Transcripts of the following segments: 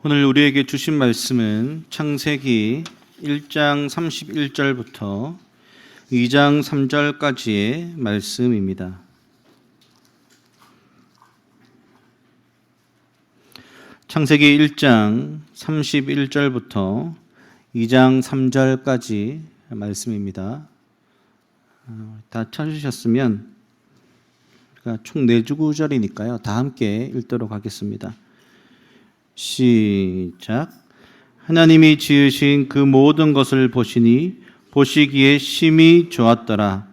오늘 우리에게 주신 말씀은 창세기 1장 31절부터 2장 3절까지의 말씀입니다. 창세기 1장 31절부터 2장 3절까지 말씀입니다. 다 찾으셨으면 총 4구절이니까요. 다 함께 읽도록 하겠습니다. 시작. 하나님이 지으신 그 모든 것을 보시니 보시기에 심히 좋았더라.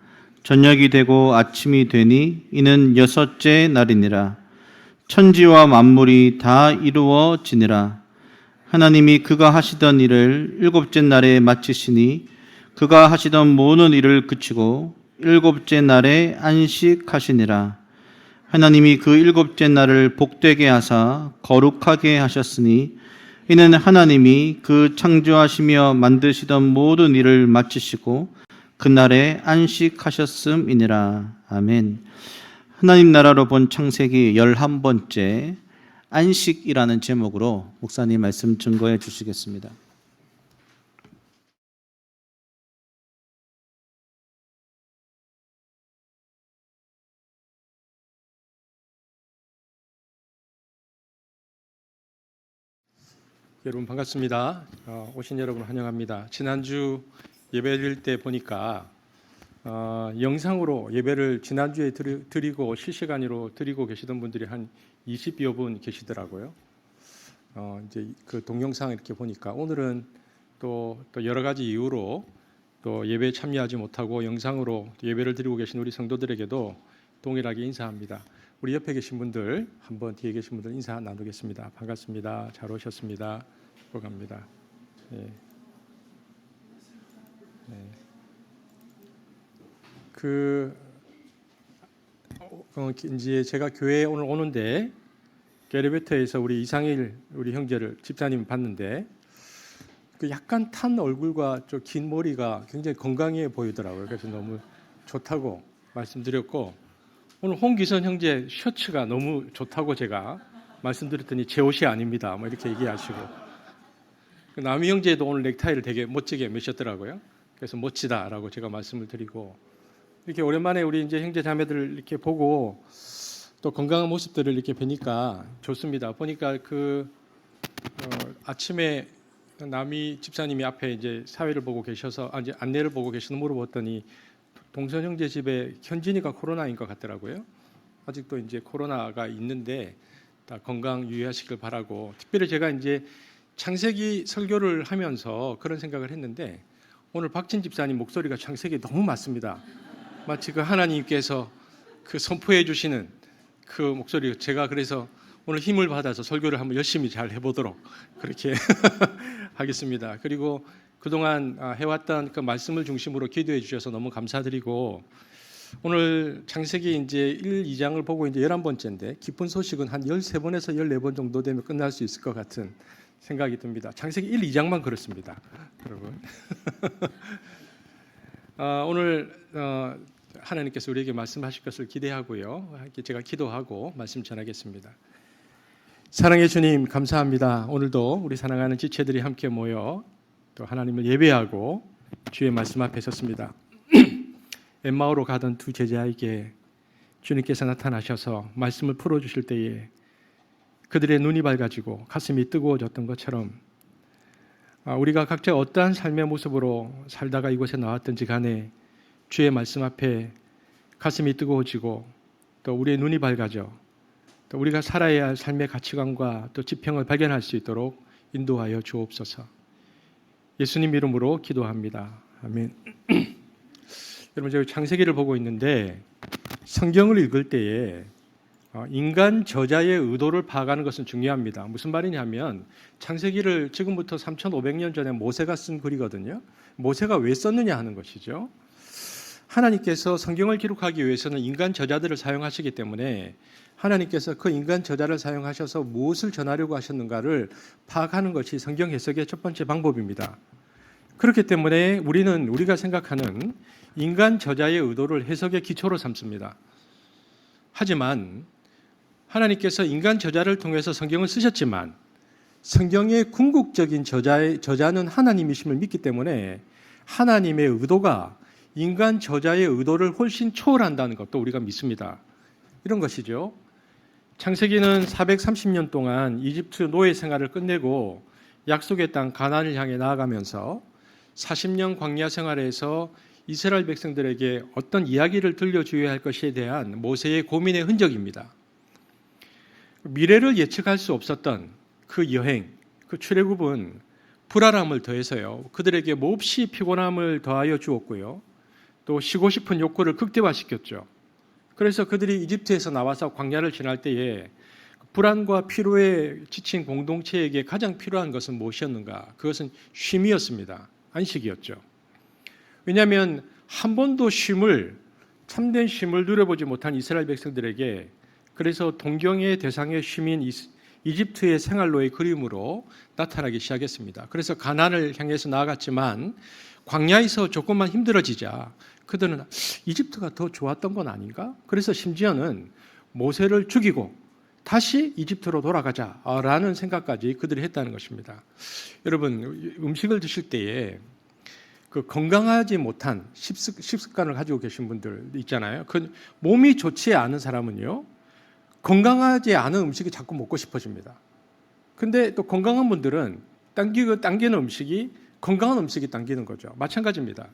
저녁이 되고 아침이 되니 이는 6째 날이니라. 천지와 만물이 다 이루어지니라. 하나님이 그가 하시던 일을 7째 날에 마치시니 그가 하시던 모든 일을 그치고 7째 날에 안식하시니라. 하나님이 그 7째 날을 복되게 하사 거룩하게 하셨으니 이는 하나님이 그 창조하시며 만드시던 모든 일을 마치시고 그날에 안식하셨음이니라. 아멘. 하나님 나라로 본 창세기 11번째 안식이라는 제목으로 목사님 말씀 증거해 주시겠습니다. 여러분 반갑습니다. 오신 여러분 환영합니다. 지난주 예배드릴 때 보니까 영상으로 예배를 지난주에 드리고 실시간으로 드리고 계시던 분들이 한 20여 분 계시더라고요. 이제 그 동영상 이렇게 보니까 오늘은 또 여러 가지 이유로 또 예배에 참여하지 못하고 영상으로 예배를 드리고 계신 우리 성도들에게도 동일하게 인사합니다. 우리 옆에 계신 분들, 한번 뒤에 계신 분들 인사 나누겠습니다. 반갑습니다. 잘 오셨습니다. 축복합니다. 네. 이제 제가 교회에 오늘 오는데 게르베터에서 우리 이상일 우리 형제를 집사님 봤는데 그 약간 탄 얼굴과 좀 긴 머리가 굉장히 건강해 보이더라고요. 그래서 너무 좋다고 말씀드렸고 오늘 홍기선 형제 셔츠가 너무 좋다고 제가 말씀드렸더니 제 옷이 아닙니다. 뭐 이렇게 얘기하시고 남희 형제도 오늘 넥타이를 되게 멋지게 매셨더라고요. 그래서 멋지다라고 제가 말씀을 드리고 이렇게 오랜만에 우리 이제 형제 자매들을 이렇게 보고 또 건강한 모습들을 이렇게 뵈니까 좋습니다. 보니까 아침에 남희 집사님이 앞에 이제 사회를 보고 계셔서 이제 안내를 보고 계시는 물어봤더니 동선 형제 집에 현진이가 코로나인 것 같더라고요. 아직도 이제 코로나가 있는데 다 건강 유의하시길 바라고 특별히 제가 이제 창세기 설교를 하면서 그런 생각을 했는데 오늘 박진 집사님 목소리가 창세기에 너무 맞습니다. 마치 그 하나님께서 그 선포해 주시는 그 목소리 제가 그래서 오늘 힘을 받아서 설교를 한번 열심히 잘 해보도록 그렇게 하겠습니다. 그리고 그동안 해왔던 그 말씀을 중심으로 기도해 주셔서 너무 감사드리고 오늘 창세기 이제 1, 2장을 보고 이제 11번째인데 깊은 소식은 한 13번에서 14번 정도 되면 끝날 수 있을 것 같은 생각이 듭니다. 창세기 1, 2장만 그렇습니다. 여러분. 오늘 하나님께서 우리에게 말씀하실 것을 기대하고요. 제가 기도하고 말씀 전하겠습니다. 사랑의 주님 감사합니다. 오늘도 우리 사랑하는 지체들이 함께 모여 또 하나님을 예배하고 주의 말씀 앞에 섰습니다. 엠마오로 가던 두 제자에게 주님께서 나타나셔서 말씀을 풀어주실 때에 그들의 눈이 밝아지고 가슴이 뜨거워졌던 것처럼 우리가 각자 어떠한 삶의 모습으로 살다가 이곳에 나왔든지 간에 주의 말씀 앞에 가슴이 뜨거워지고 또 우리의 눈이 밝아져 또 우리가 살아야 할 삶의 가치관과 또 지평을 발견할 수 있도록 인도하여 주옵소서. 예수님 이름으로 기도합니다. 아멘. 여러분 저희 창세기를 보고 있는데 성경을 읽을 때에 인간 저자의 의도를 파악하는 것은 중요합니다. 무슨 말이냐면 창세기를 지금부터 3,500년 전에 모세가 쓴 글이거든요. 모세가 왜 썼느냐 하는 것이죠. 하나님께서 성경을 기록하기 위해서는 인간 저자들을 사용하시기 때문에 하나님께서 그 인간 저자를 사용하셔서 무엇을 전하려고 하셨는가를 파악하는 것이 성경 해석의 첫 번째 방법입니다. 그렇기 때문에 우리가 생각하는 인간 저자의 의도를 해석의 기초로 삼습니다. 하지만 하나님께서 인간 저자를 통해서 성경을 쓰셨지만 성경의 궁극적인 저자는 하나님이심을 믿기 때문에 하나님의 의도가 인간 저자의 의도를 훨씬 초월한다는 것도 우리가 믿습니다. 이런 것이죠. 창세기는 430년 동안 이집트 노예 생활을 끝내고 약속의 땅 가나안을 향해 나아가면서 40년 광야 생활에서 이스라엘 백성들에게 어떤 이야기를 들려주어야 할 것에 대한 모세의 고민의 흔적입니다. 미래를 예측할 수 없었던 그 여행, 그 출애굽은 불안함을 더해서요, 그들에게 몹시 피곤함을 더하여 주었고요, 또 쉬고 싶은 욕구를 극대화시켰죠. 그래서 그들이 이집트에서 나와서 광야를 지날 때에 불안과 피로에 지친 공동체에게 가장 필요한 것은 무엇이었는가? 그것은 쉼이었습니다. 안식이었죠. 왜냐하면 한 번도 참된 쉼을 누려보지 못한 이스라엘 백성들에게, 그래서 동경의 대상의 쉼인 이집트의 생활로의 그림으로 나타나기 시작했습니다. 그래서 가나안을 향해서 나아갔지만 광야에서 조금만 힘들어지자 그들은 이집트가 더 좋았던 건 아닌가? 그래서 심지어는 모세를 죽이고 다시 이집트로 돌아가자라는 생각까지 그들이 했다는 것입니다. 여러분, 음식을 드실 때에 그 건강하지 못한 식습관을 가지고 계신 분들 있잖아요. 그 몸이 좋지 않은 사람은요, 건강하지 않은 음식이 자꾸 먹고 싶어집니다. 근데 또 건강한 분들은 당기는 음식이 건강한 음식이 당기는 거죠. 마찬가지입니다.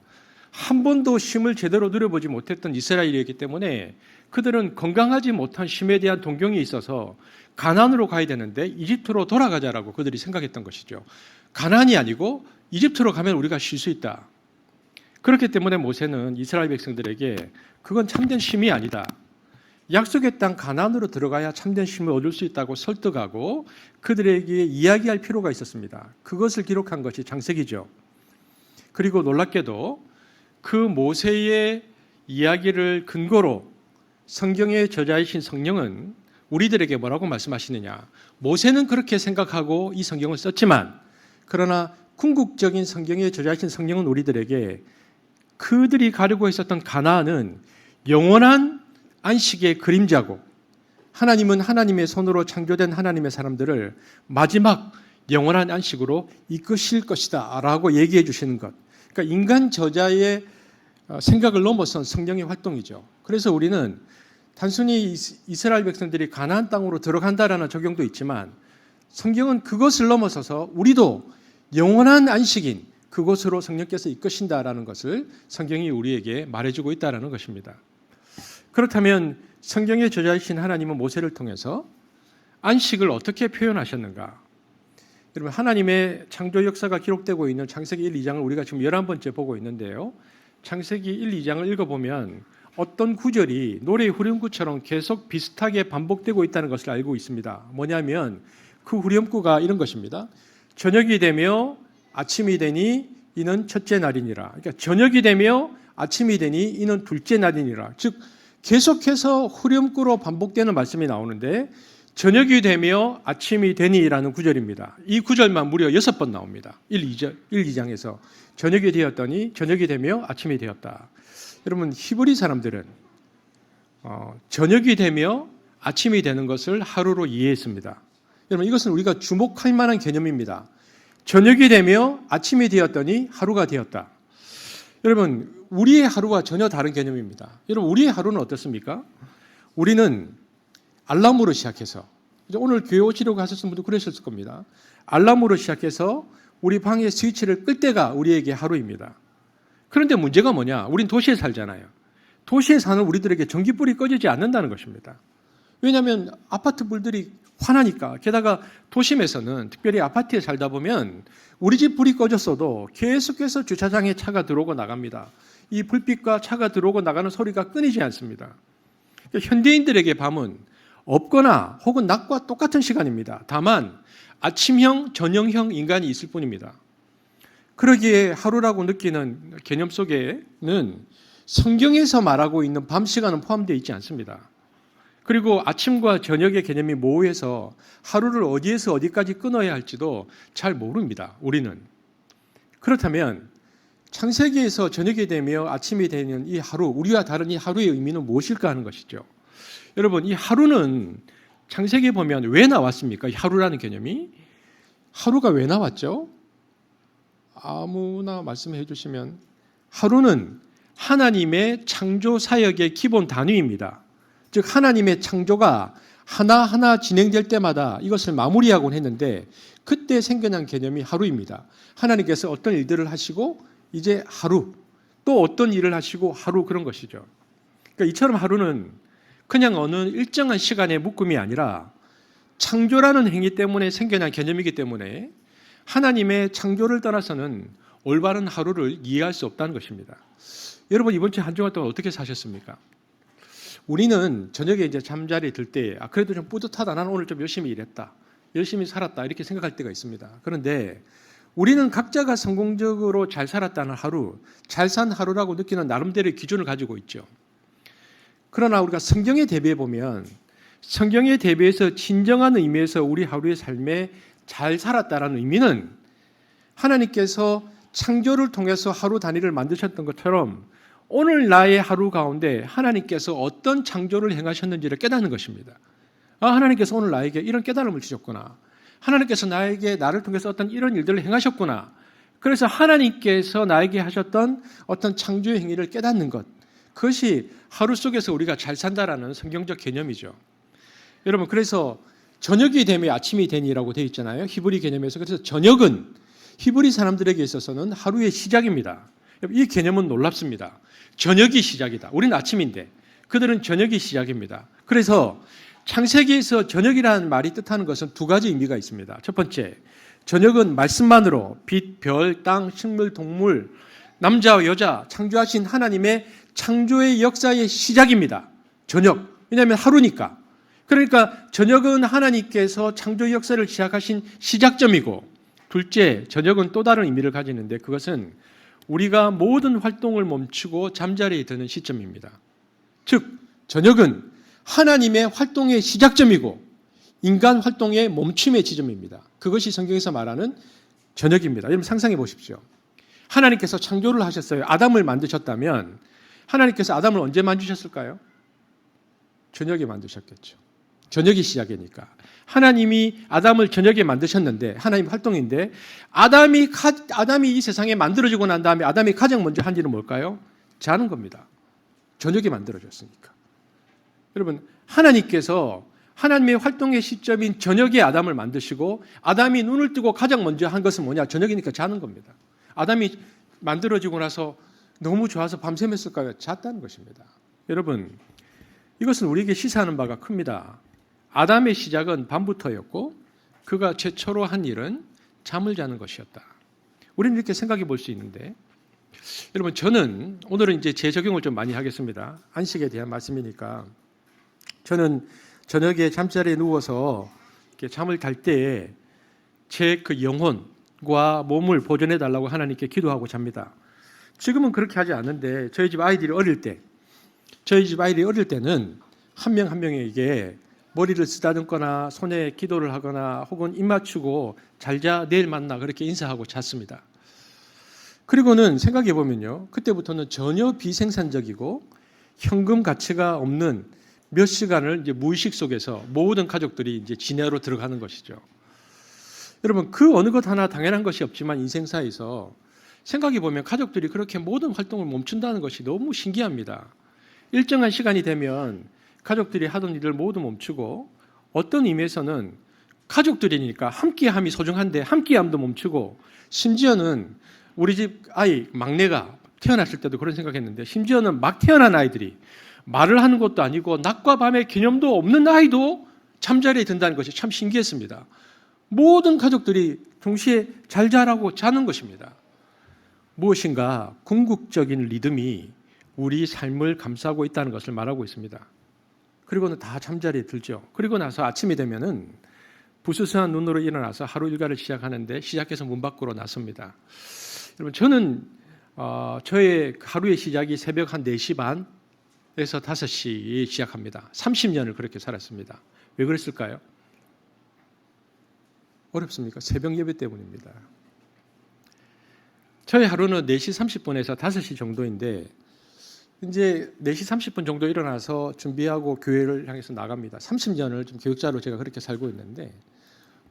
한 번도 쉼을 제대로 누려보지 못했던 이스라엘이었기 때문에 그들은 건강하지 못한 쉼에 대한 동경이 있어서 가나안으로 가야 되는데 이집트로 돌아가자라고 그들이 생각했던 것이죠. 가나안이 아니고 이집트로 가면 우리가 쉴 수 있다. 그렇기 때문에 모세는 이스라엘 백성들에게 그건 참된 쉼이 아니다. 약속의 땅 가나안으로 들어가야 참된 쉼을 얻을 수 있다고 설득하고 그들에게 이야기할 필요가 있었습니다. 그것을 기록한 것이 창세기죠. 그리고 놀랍게도 그 모세의 이야기를 근거로 성경의 저자이신 성령은 우리들에게 뭐라고 말씀하시느냐? 모세는 그렇게 생각하고 이 성경을 썼지만, 그러나 궁극적인 성경의 저자이신 성령은 우리들에게 그들이 가려고 했었던 가나안은 영원한 안식의 그림자고, 하나님은 하나님의 손으로 창조된 하나님의 사람들을 마지막 영원한 안식으로 이끄실 것이다 라고 얘기해 주시는 것. 그러니까 인간 저자의 생각을 넘어선 성령의 활동이죠. 그래서 우리는 단순히 이스라엘 백성들이 가나안 땅으로 들어간다라는 적용도 있지만, 성경은 그것을 넘어서서 우리도 영원한 안식인 그곳으로 성령께서 이끄신다라는 것을 성경이 우리에게 말해주고 있다는 것입니다. 그렇다면 성경의 저자이신 하나님은 모세를 통해서 안식을 어떻게 표현하셨는가? 여러분, 하나님의 창조 역사가 기록되고 있는 창세기 1, 2장을 우리가 지금 11번째 보고 있는데요. 창세기 1, 2장을 읽어보면 어떤 구절이 노래의 후렴구처럼 계속 비슷하게 반복되고 있다는 것을 알고 있습니다. 뭐냐면 그 후렴구가 이런 것입니다. 저녁이 되며 아침이 되니 이는 첫째 날이니라. 그러니까 저녁이 되며 아침이 되니 이는 둘째 날이니라. 즉 계속해서 후렴구로 반복되는 말씀이 나오는데, 저녁이 되며 아침이 되니라는 구절입니다. 이 구절만 무려 6번 나옵니다. 1, 2장에서 저녁이 되었더니 저녁이 되며 아침이 되었다. 여러분, 히브리 사람들은 저녁이 되며 아침이 되는 것을 하루로 이해했습니다. 여러분, 이것은 우리가 주목할 만한 개념입니다. 저녁이 되며 아침이 되었더니 하루가 되었다. 여러분, 우리의 하루와 전혀 다른 개념입니다. 여러분, 우리의 하루는 어떻습니까? 우리는 알람으로 시작해서, 오늘 교회 오시려고 하셨던 분도 그러셨을 겁니다. 알람으로 시작해서 우리 방의 스위치를 끌 때가 우리에게 하루입니다. 그런데 문제가 뭐냐? 우린 도시에 살잖아요. 도시에 사는 우리들에게 전기불이 꺼지지 않는다는 것입니다. 왜냐하면 아파트 불들이 환하니까. 게다가 도심에서는, 특별히 아파트에 살다 보면 우리 집 불이 꺼졌어도 계속해서 주차장에 차가 들어오고 나갑니다. 이 불빛과 차가 들어오고 나가는 소리가 끊이지 않습니다. 현대인들에게 밤은 없거나 혹은 낮과 똑같은 시간입니다. 다만 아침형, 저녁형 인간이 있을 뿐입니다. 그러기에 하루라고 느끼는 개념 속에는 성경에서 말하고 있는 밤 시간은 포함되어 있지 않습니다. 그리고 아침과 저녁의 개념이 모호해서 하루를 어디에서 어디까지 끊어야 할지도 잘 모릅니다. 우리는. 그렇다면 창세기에서 저녁이 되며 아침이 되는 이 하루, 우리와 다른 이 하루의 의미는 무엇일까 하는 것이죠. 여러분, 이 하루는 창세기에 보면 왜 나왔습니까? 이 하루라는 개념이 하루가 왜 나왔죠? 아무나 말씀해 주시면 하루는 하나님의 창조 사역의 기본 단위입니다. 즉 하나님의 창조가 하나하나 진행될 때마다 이것을 마무리하곤 했는데 그때 생겨난 개념이 하루입니다. 하나님께서 어떤 일들을 하시고 이제 하루, 또 어떤 일을 하시고 하루, 그런 것이죠. 그러니까 이처럼 하루는 그냥 어느 일정한 시간의 묶음이 아니라 창조라는 행위 때문에 생겨난 개념이기 때문에 하나님의 창조를 떠나서는 올바른 하루를 이해할 수 없다는 것입니다. 여러분 이번 주 한 주간 동안 어떻게 사셨습니까? 우리는 저녁에 이제 잠자리에 들 때 그래도 좀 뿌듯하다. 나는 오늘 좀 열심히 일했다. 열심히 살았다. 이렇게 생각할 때가 있습니다. 그런데 우리는 각자가 성공적으로 잘 살았다는 하루, 잘 산 하루라고 느끼는 나름대로의 기준을 가지고 있죠. 그러나 우리가 성경에 대비해 보면 성경에 대비해서 진정한 의미에서 우리 하루의 삶에 잘 살았다라는 의미는 하나님께서 창조를 통해서 하루 단위를 만드셨던 것처럼 오늘 나의 하루 가운데 하나님께서 어떤 창조를 행하셨는지를 깨닫는 것입니다. 하나님께서 오늘 나에게 이런 깨달음을 주셨구나. 하나님께서 나를 통해서 어떤 이런 일들을 행하셨구나. 그래서 하나님께서 나에게 하셨던 어떤 창조의 행위를 깨닫는 것, 그것이 하루 속에서 우리가 잘 산다라는 성경적 개념이죠. 여러분, 그래서 저녁이 되면 아침이 되니라고 되어 있잖아요. 히브리 개념에서. 그래서 저녁은 히브리 사람들에게 있어서는 하루의 시작입니다. 이 개념은 놀랍습니다. 저녁이 시작이다. 우리는 아침인데 그들은 저녁이 시작입니다. 그래서 창세기에서 저녁이라는 말이 뜻하는 것은 두 가지 의미가 있습니다. 첫 번째, 저녁은 말씀만으로 빛, 별, 땅, 식물, 동물, 남자와 여자 창조하신 하나님의 창조의 역사의 시작입니다. 저녁. 왜냐하면 하루니까. 그러니까 저녁은 하나님께서 창조의 역사를 시작하신 시작점이고, 둘째, 저녁은 또 다른 의미를 가지는데 그것은 우리가 모든 활동을 멈추고 잠자리에 드는 시점입니다. 즉, 저녁은 하나님의 활동의 시작점이고 인간 활동의 멈춤의 지점입니다. 그것이 성경에서 말하는 저녁입니다. 여러분 상상해 보십시오. 하나님께서 창조를 하셨어요. 아담을 만드셨다면 하나님께서 아담을 언제 만드셨을까요? 저녁에 만드셨겠죠. 저녁이 시작이니까. 하나님이 아담을 저녁에 만드셨는데 하나님 활동인데 아담이 이 세상에 만들어지고 난 다음에 아담이 가장 먼저 한 일은 뭘까요? 자는 겁니다. 저녁에 만들어졌으니까. 여러분, 하나님께서 하나님의 활동의 시점인 저녁에 아담을 만드시고 아담이 눈을 뜨고 가장 먼저 한 것은 뭐냐? 저녁이니까 자는 겁니다. 아담이 만들어지고 나서 너무 좋아서 밤샘했을까요? 잤다는 것입니다. 여러분, 이것은 우리에게 시사하는 바가 큽니다. 아담의 시작은 밤부터였고 그가 최초로 한 일은 잠을 자는 것이었다. 우리는 이렇게 생각해 볼 수 있는데, 여러분, 저는 오늘은 이제 재적용을 좀 많이 하겠습니다. 안식에 대한 말씀이니까. 저는 저녁에 잠자리에 누워서 이렇게 잠을 잘 때에 제 그 영혼과 몸을 보존해 달라고 하나님께 기도하고 잡니다. 지금은 그렇게 하지 않는데 저희 집 아이들이 어릴 때는 한 명 한 명에게 머리를 쓰다듬거나 손에 기도를 하거나 혹은 입 맞추고 잘자 내일 만나 그렇게 인사하고 잤습니다. 그리고는 생각해 보면요, 그때부터는 전혀 비생산적이고 현금 가치가 없는 몇 시간을 이제 무의식 속에서 모든 가족들이 이제 진야로 들어가는 것이죠. 여러분, 그 어느 것 하나 당연한 것이 없지만 인생사에서 생각해 보면 가족들이 그렇게 모든 활동을 멈춘다는 것이 너무 신기합니다. 일정한 시간이 되면 가족들이 하던 일을 모두 멈추고 어떤 의미에서는 가족들이니까 함께함이 소중한데 함께함도 멈추고 심지어는 우리 집 아이 막내가 태어났을 때도 그런 생각했는데 심지어는 막 태어난 아이들이 말을 하는 것도 아니고 낮과 밤의 개념도 없는 아이도 잠자리에 든다는 것이 참 신기했습니다. 모든 가족들이 동시에 잘 자라고 자는 것입니다. 무엇인가 궁극적인 리듬이 우리 삶을 감싸고 있다는 것을 말하고 있습니다. 그리고는 다 잠자리에 들죠. 그리고 나서 아침이 되면은 부스스한 눈으로 일어나서 하루 일과를 시작하는데 시작해서 문 밖으로 나섭니다. 여러분, 저는 저의 하루의 시작이 새벽 한 4시 반에서 5시에 시작합니다. 30년을 그렇게 살았습니다. 왜 그랬을까요? 어렵습니까? 새벽 예배 때문입니다. 저희 하루는 4시 30분에서 5시 정도인데 이제 4시 30분 정도 일어나서 준비하고 교회를 향해서 나갑니다. 30년을 좀 교육자로 제가 그렇게 살고 있는데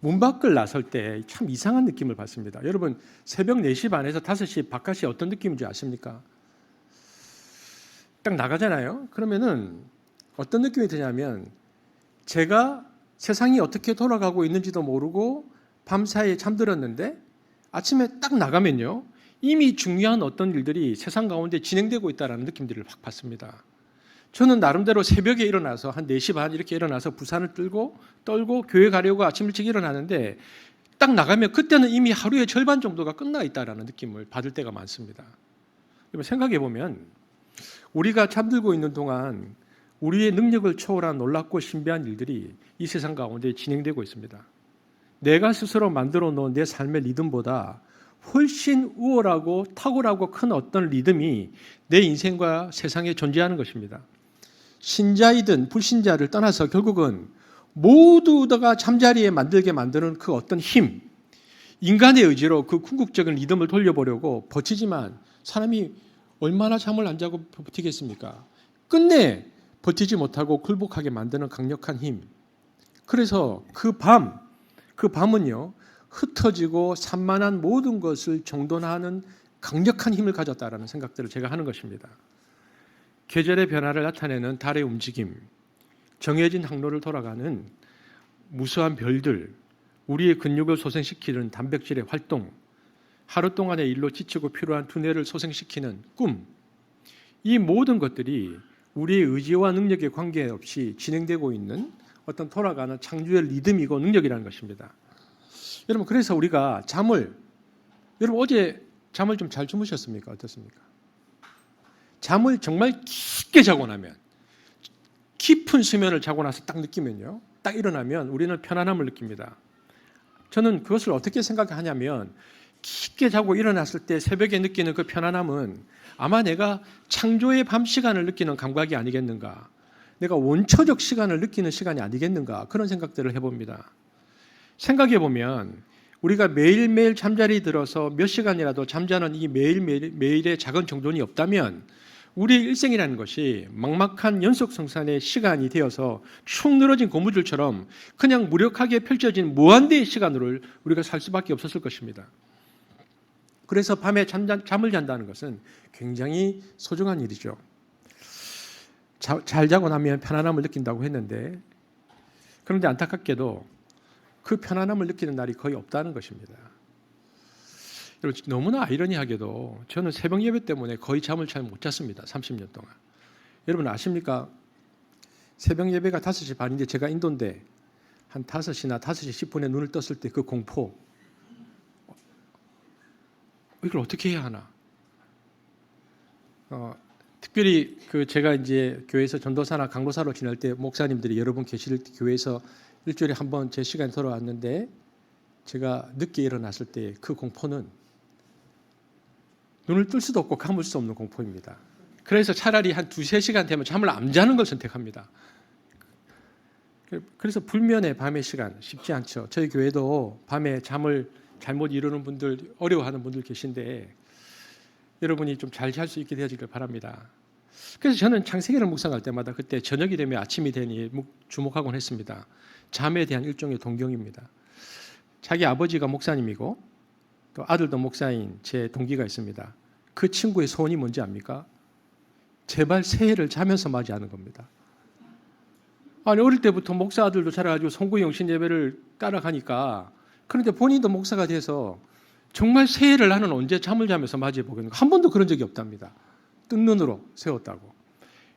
문 밖을 나설 때 참 이상한 느낌을 받습니다. 여러분 새벽 4시 반에서 5시 바깥이 어떤 느낌인지 아십니까? 딱 나가잖아요. 그러면은 어떤 느낌이 드냐면 제가 세상이 어떻게 돌아가고 있는지도 모르고 밤사이에 잠들었는데 아침에 딱 나가면요. 이미 중요한 어떤 일들이 세상 가운데 진행되고 있다는 느낌들을 확 받습니다. 저는 나름대로 새벽에 일어나서 한 4시 반 이렇게 일어나서 부산을 떨고 교회 가려고 아침 일찍 일어나는데 딱 나가면 그때는 이미 하루의 절반 정도가 끝나 있다는 느낌을 받을 때가 많습니다. 생각해 보면 우리가 잠들고 있는 동안 우리의 능력을 초월한 놀랍고 신비한 일들이 이 세상 가운데 진행되고 있습니다. 내가 스스로 만들어 놓은 내 삶의 리듬보다 훨씬 우월하고 탁월하고 큰 어떤 리듬이 내 인생과 세상에 존재하는 것입니다. 신자이든 불신자를 떠나서 결국은 모두가 잠자리에 만들게 만드는 그 어떤 힘, 인간의 의지로 그 궁극적인 리듬을 돌려보려고 버티지만 사람이 얼마나 잠을 안 자고 버티겠습니까? 끝내 버티지 못하고 굴복하게 만드는 강력한 힘. 그래서 그 밤은요, 흩어지고 산만한 모든 것을 정돈하는 강력한 힘을 가졌다라는 생각들을 제가 하는 것입니다. 계절의 변화를 나타내는 달의 움직임, 정해진 항로를 돌아가는 무수한 별들, 우리의 근육을 소생시키는 단백질의 활동, 하루 동안의 일로 지치고 피로한 두뇌를 소생시키는 꿈, 이 모든 것들이 우리의 의지와 능력에 관계없이 진행되고 있는 어떤 돌아가는 창조의 리듬이고 능력이라는 것입니다. 여러분 그래서 우리가 여러분 어제 잠을 좀 잘 주무셨습니까? 어떻습니까? 잠을 정말 깊게 자고 나면 깊은 수면을 자고 나서 딱 느끼면요. 딱 일어나면 우리는 편안함을 느낍니다. 저는 그것을 어떻게 생각하냐면 깊게 자고 일어났을 때 새벽에 느끼는 그 편안함은 아마 내가 창조의 밤 시간을 느끼는 감각이 아니겠는가. 내가 원초적 시간을 느끼는 시간이 아니겠는가. 그런 생각들을 해봅니다. 생각해 보면 우리가 매일매일 잠자리 들어서 몇 시간이라도 잠자는 이 매일매일의 작은 정돈이 없다면 우리의 일생이라는 것이 막막한 연속성산의 시간이 되어서 축 늘어진 고무줄처럼 그냥 무력하게 펼쳐진 무한대의 시간으로 우리가 살 수밖에 없었을 것입니다. 그래서 밤에 잠을 잔다는 것은 굉장히 소중한 일이죠. 잘 자고 나면 편안함을 느낀다고 했는데 그런데 안타깝게도 그 편안함을 느끼는 날이 거의 없다는 것입니다. 여러분 너무나 아이러니하게도 저는 새벽 예배 때문에 거의 잠을 잘 못 잤습니다. 30년 동안. 여러분 아십니까? 새벽 예배가 5시 반인데 제가 인도인데 한 5시나 5시 10분에 눈을 떴을 때 그 공포, 이걸 어떻게 해야 하나? 특별히 제가 이제 교회에서 전도사나 강도사로 지낼 때 목사님들이 여러분 계실 교회에서 일주일에 한 번 제 시간에 돌아왔는데 제가 늦게 일어났을 때 그 공포는 눈을 뜰 수도 없고 감을 수 없는 공포입니다. 그래서 차라리 한 2-3시간 되면 잠을 안 자는 걸 선택합니다. 그래서 불면의 밤의 시간 쉽지 않죠. 저희 교회도 밤에 잠을 잘못 이루는 분들, 어려워하는 분들 계신데 여러분이 좀 잘 잘 수 있게 되어지길 바랍니다. 그래서 저는 창세기를 묵상할 때마다 그때 저녁이 되면 아침이 되니 주목하곤 했습니다. 잠에 대한 일종의 동경입니다. 자기 아버지가 목사님이고 또 아들도 목사인 제 동기가 있습니다. 그 친구의 소원이 뭔지 압니까? 제발 새해를 자면서 맞이하는 겁니다. 아니 어릴 때부터 목사 아들도 자라가지고 송구 영신 예배를 따라가니까 그런데 본인도 목사가 돼서 정말 새해를 나는 언제 잠을 자면서 맞이해 보겠는가? 한 번도 그런 적이 없답니다. 뜬 눈으로 세웠다고.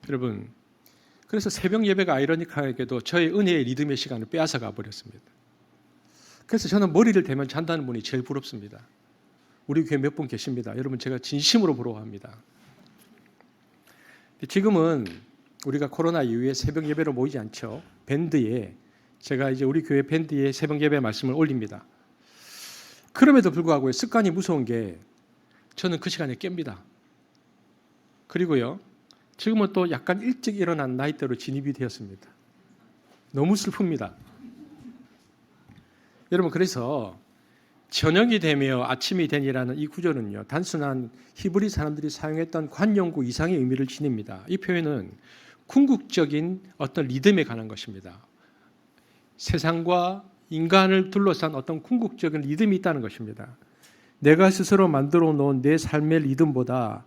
여러분 그래서 새벽 예배가 아이러니하게도 저의 은혜의 리듬의 시간을 빼앗아 가버렸습니다. 그래서 저는 머리를 대면 잔다는 분이 제일 부럽습니다. 우리 교회 몇 분 계십니다. 여러분 제가 진심으로 부러워합니다. 지금은 우리가 코로나 이후에 새벽 예배로 모이지 않죠. 제가 이제 우리 교회 밴드에 새벽 예배 말씀을 올립니다. 그럼에도 불구하고 습관이 무서운 게 저는 그 시간에 깹니다. 그리고요. 지금은 또 약간 일찍 일어난 나이대로 진입이 되었습니다. 너무 슬픕니다. 여러분 그래서 저녁이 되며 아침이 되니라는 이 구절은요. 단순한 히브리 사람들이 사용했던 관용구 이상의 의미를 지닙니다. 이 표현은 궁극적인 어떤 리듬에 관한 것입니다. 세상과 인간을 둘러싼 어떤 궁극적인 리듬이 있다는 것입니다. 내가 스스로 만들어 놓은 내 삶의 리듬보다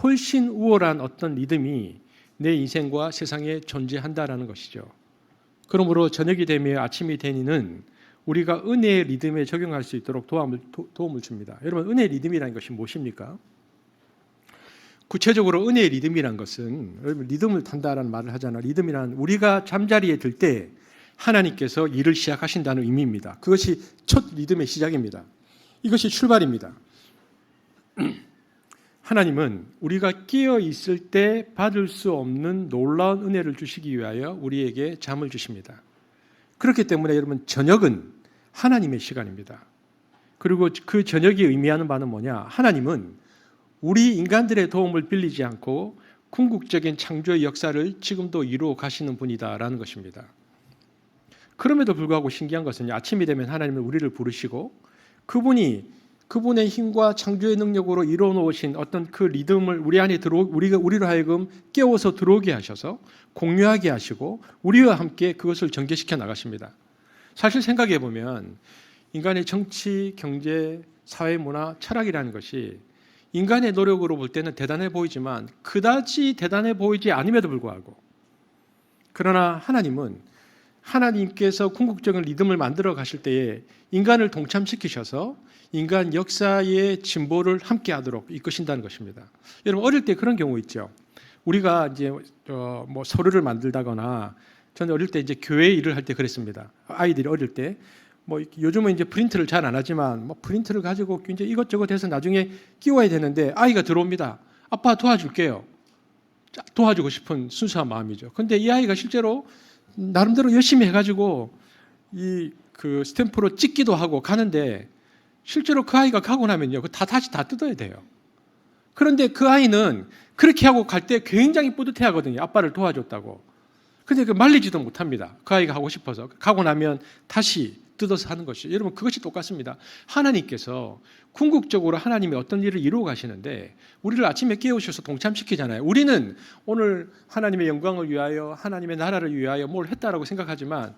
훨씬 우월한 어떤 리듬이 내 인생과 세상에 존재한다라는 것이죠. 그러므로 저녁이 되며 아침이 되니는 우리가 은혜의 리듬에 적용할 수 있도록 도움을 줍니다. 여러분, 은혜의 리듬이라는 것이 무엇입니까? 구체적으로 은혜의 리듬이라는 것은, 여러분, 리듬을 탄다라는 말을 하잖아요. 리듬이란 우리가 잠자리에 들 때 하나님께서 일을 시작하신다는 의미입니다. 그것이 첫 리듬의 시작입니다. 이것이 출발입니다. 하나님은 우리가 깨어 있을 때 받을 수 없는 놀라운 은혜를 주시기 위하여 우리에게 잠을 주십니다. 그렇기 때문에 여러분, 저녁은 하나님의 시간입니다. 그리고 그 저녁이 의미하는 바는 뭐냐? 하나님은 우리 인간들의 도움을 빌리지 않고 궁극적인 창조의 역사를 지금도 이루어 가시는 분이다라는 것입니다. 그럼에도 불구하고 신기한 것은 아침이 되면 하나님은 우리를 부르시고 그분의 힘과 창조의 능력으로 이루어 놓으신 어떤 그 리듬을 우리 안에 우리로 하여금 깨워서 들어오게 하셔서 공유하게 하시고 우리와 함께 그것을 전개시켜 나가십니다. 사실 생각해 보면 인간의 정치, 경제, 사회, 문화, 철학이라는 것이 인간의 노력으로 볼 때는 대단해 보이지만 그다지 대단해 보이지 않음에도 불구하고, 그러나 하나님은 하나님께서 궁극적인 리듬을 만들어 가실 때에 인간을 동참시키셔서 인간 역사의 진보를 함께 하도록 이끄신다는 것입니다. 여러분, 어릴 때 그런 경우 있죠. 우리가 이제 뭐 서류를 만들다거나, 저는 어릴 때 이제 교회 일을 할 때 그랬습니다. 아이들이 어릴 때 뭐 요즘은 이제 프린트를 잘 안 하지만 뭐 프린트를 가지고 이제 이것저것 해서 나중에 끼워야 되는데 아이가 들어옵니다. 아빠 도와줄게요. 도와주고 싶은 순수한 마음이죠. 근데 이 아이가 실제로 나름대로 열심히 해가지고 그 스탬프로 찍기도 하고 가는데, 실제로 그 아이가 가고 나면요, 다시 다 뜯어야 돼요. 그런데 그 아이는 그렇게 하고 갈 때 굉장히 뿌듯해 하거든요. 아빠를 도와줬다고. 근데 그 말리지도 못합니다. 그 아이가 하고 싶어서. 가고 나면 다시 뜯어서 하는 것이죠. 여러분, 그것이 똑같습니다. 하나님께서 궁극적으로 하나님의 어떤 일을 이루어 가시는데 우리를 아침에 깨우셔서 동참시키잖아요. 우리는 오늘 하나님의 영광을 위하여, 하나님의 나라를 위하여 뭘 했다라고 생각하지만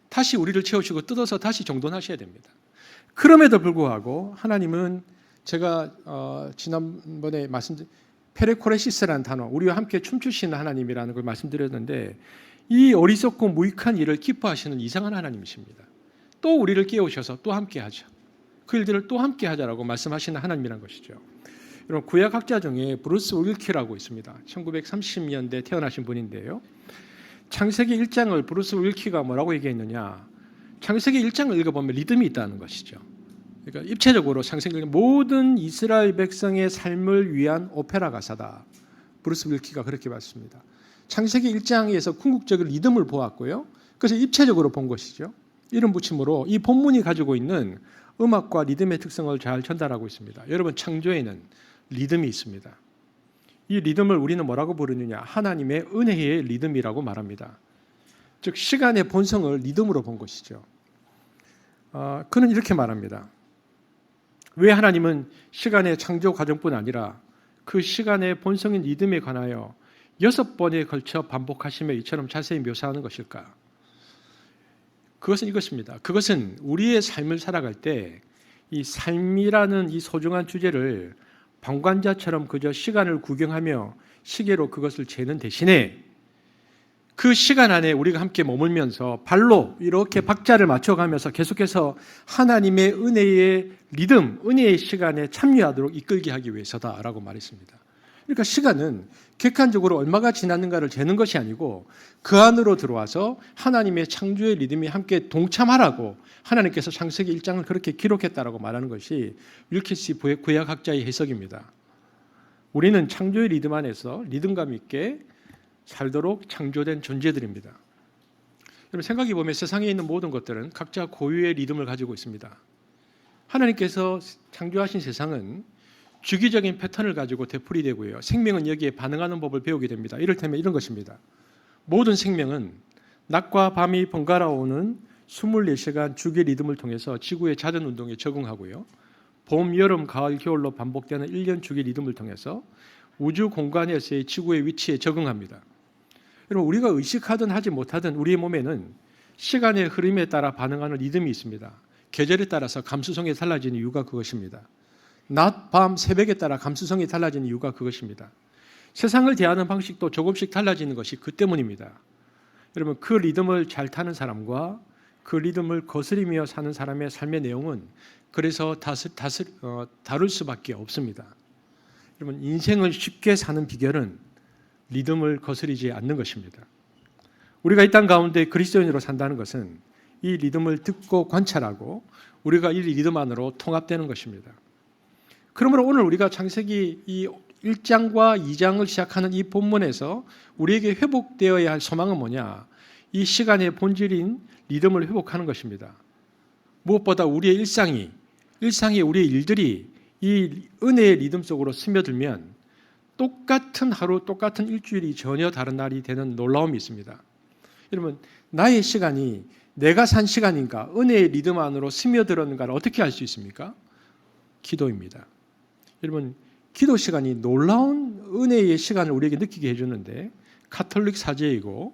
다시 우리를 채우시고 뜯어서 다시 정돈하셔야 됩니다. 그럼에도 불구하고 하나님은, 제가 지난번에 말씀드린 페레코레시스라는 단어, 우리와 함께 춤추시는 하나님이라는 걸 말씀드렸는데, 이 어리석고 무익한 일을 기뻐하시는 이상한 하나님이십니다. 또 우리를 깨우셔서 또 함께 하자, 그 일들을 또 함께 하자라고 말씀하시는 하나님이란 것이죠. 여러분, 구약학자 중에 브루스 윌키라고 있습니다. 1930년대 태어나신 분인데요. 창세기 1장을 브루스 윌키가 뭐라고 얘기했느냐, 창세기 1장을 읽어보면 리듬이 있다는 것이죠. 그러니까 입체적으로 창세기 모든 이스라엘 백성의 삶을 위한 오페라 가사다. 브루스 윌키가 그렇게 봤습니다. 창세기 1장에서 궁극적인 리듬을 보았고요. 그래서 입체적으로 본 것이죠. 이런 붙임으로 이 본문이 가지고 있는 음악과 리듬의 특성을 잘 전달하고 있습니다. 여러분, 창조에는 리듬이 있습니다. 이 리듬을 우리는 뭐라고 부르느냐, 하나님의 은혜의 리듬이라고 말합니다. 즉 시간의 본성을 리듬으로 본 것이죠. 그는 이렇게 말합니다. 왜 하나님은 시간의 창조 과정뿐 아니라 그 시간의 본성인 리듬에 관하여 6번에 걸쳐 반복하시며 이처럼 자세히 묘사하는 것일까? 그것은 이것입니다. 그것은 우리의 삶을 살아갈 때 이 삶이라는 이 소중한 주제를 방관자처럼 그저 시간을 구경하며 시계로 그것을 재는 대신에 그 시간 안에 우리가 함께 머물면서 발로 이렇게 박자를 맞춰가면서 계속해서 하나님의 은혜의 리듬, 은혜의 시간에 참여하도록 이끌게 하기 위해서다라고 말했습니다. 그러니까 시간은 객관적으로 얼마가 지났는가를 재는 것이 아니고 그 안으로 들어와서 하나님의 창조의 리듬이 함께 동참하라고 하나님께서 창세기 1장을 그렇게 기록했다라고 말하는 것이 윌키스 구약학자의 해석입니다. 우리는 창조의 리듬 안에서 리듬감 있게 살도록 창조된 존재들입니다. 여러분, 생각해 보면 세상에 있는 모든 것들은 각자 고유의 리듬을 가지고 있습니다. 하나님께서 창조하신 세상은 주기적인 패턴을 가지고 되풀이되고요. 생명은 여기에 반응하는 법을 배우게 됩니다. 이를테면 이런 것입니다. 모든 생명은 낮과 밤이 번갈아 오는 24시간 주기 리듬을 통해서 지구의 잦은 운동에 적응하고요. 봄, 여름, 가을, 겨울로 반복되는 1년 주기 리듬을 통해서 우주 공간에서의 지구의 위치에 적응합니다. 여러분, 우리가 의식하든 하지 못하든 우리의 몸에는 시간의 흐름에 따라 반응하는 리듬이 있습니다. 계절에 따라서 감수성이 달라지는 이유가 그것입니다. 낮, 밤, 새벽에 따라 감수성이 달라지는 이유가 그것입니다. 세상을 대하는 방식도 조금씩 달라지는 것이 그 때문입니다. 여러분, 그 리듬을 잘 타는 사람과 그 리듬을 거스리며 사는 사람의 삶의 내용은 그래서 다룰 수밖에 없습니다. 여러분, 인생을 쉽게 사는 비결은 리듬을 거스리지 않는 것입니다. 우리가 이 땅 가운데 그리스도인으로 산다는 것은 이 리듬을 듣고 관찰하고 우리가 이 리듬 안으로 통합되는 것입니다. 그러므로 오늘 우리가 창세기 이 1장과 2장을 시작하는 이 본문에서 우리에게 회복되어야 할 소망은 뭐냐? 이 시간의 본질인 리듬을 회복하는 것입니다. 무엇보다 우리의 일상이 우리의 일들이 이 은혜의 리듬 속으로 스며들면 똑같은 하루, 똑같은 일주일이 전혀 다른 날이 되는 놀라움이 있습니다. 여러분, 나의 시간이 내가 산 시간인가, 은혜의 리듬 안으로 스며들었는가를 어떻게 알 수 있습니까? 기도입니다. 여러분, 기도 시간이 놀라운 은혜의 시간을 우리에게 느끼게 해주는데 가톨릭 사제이고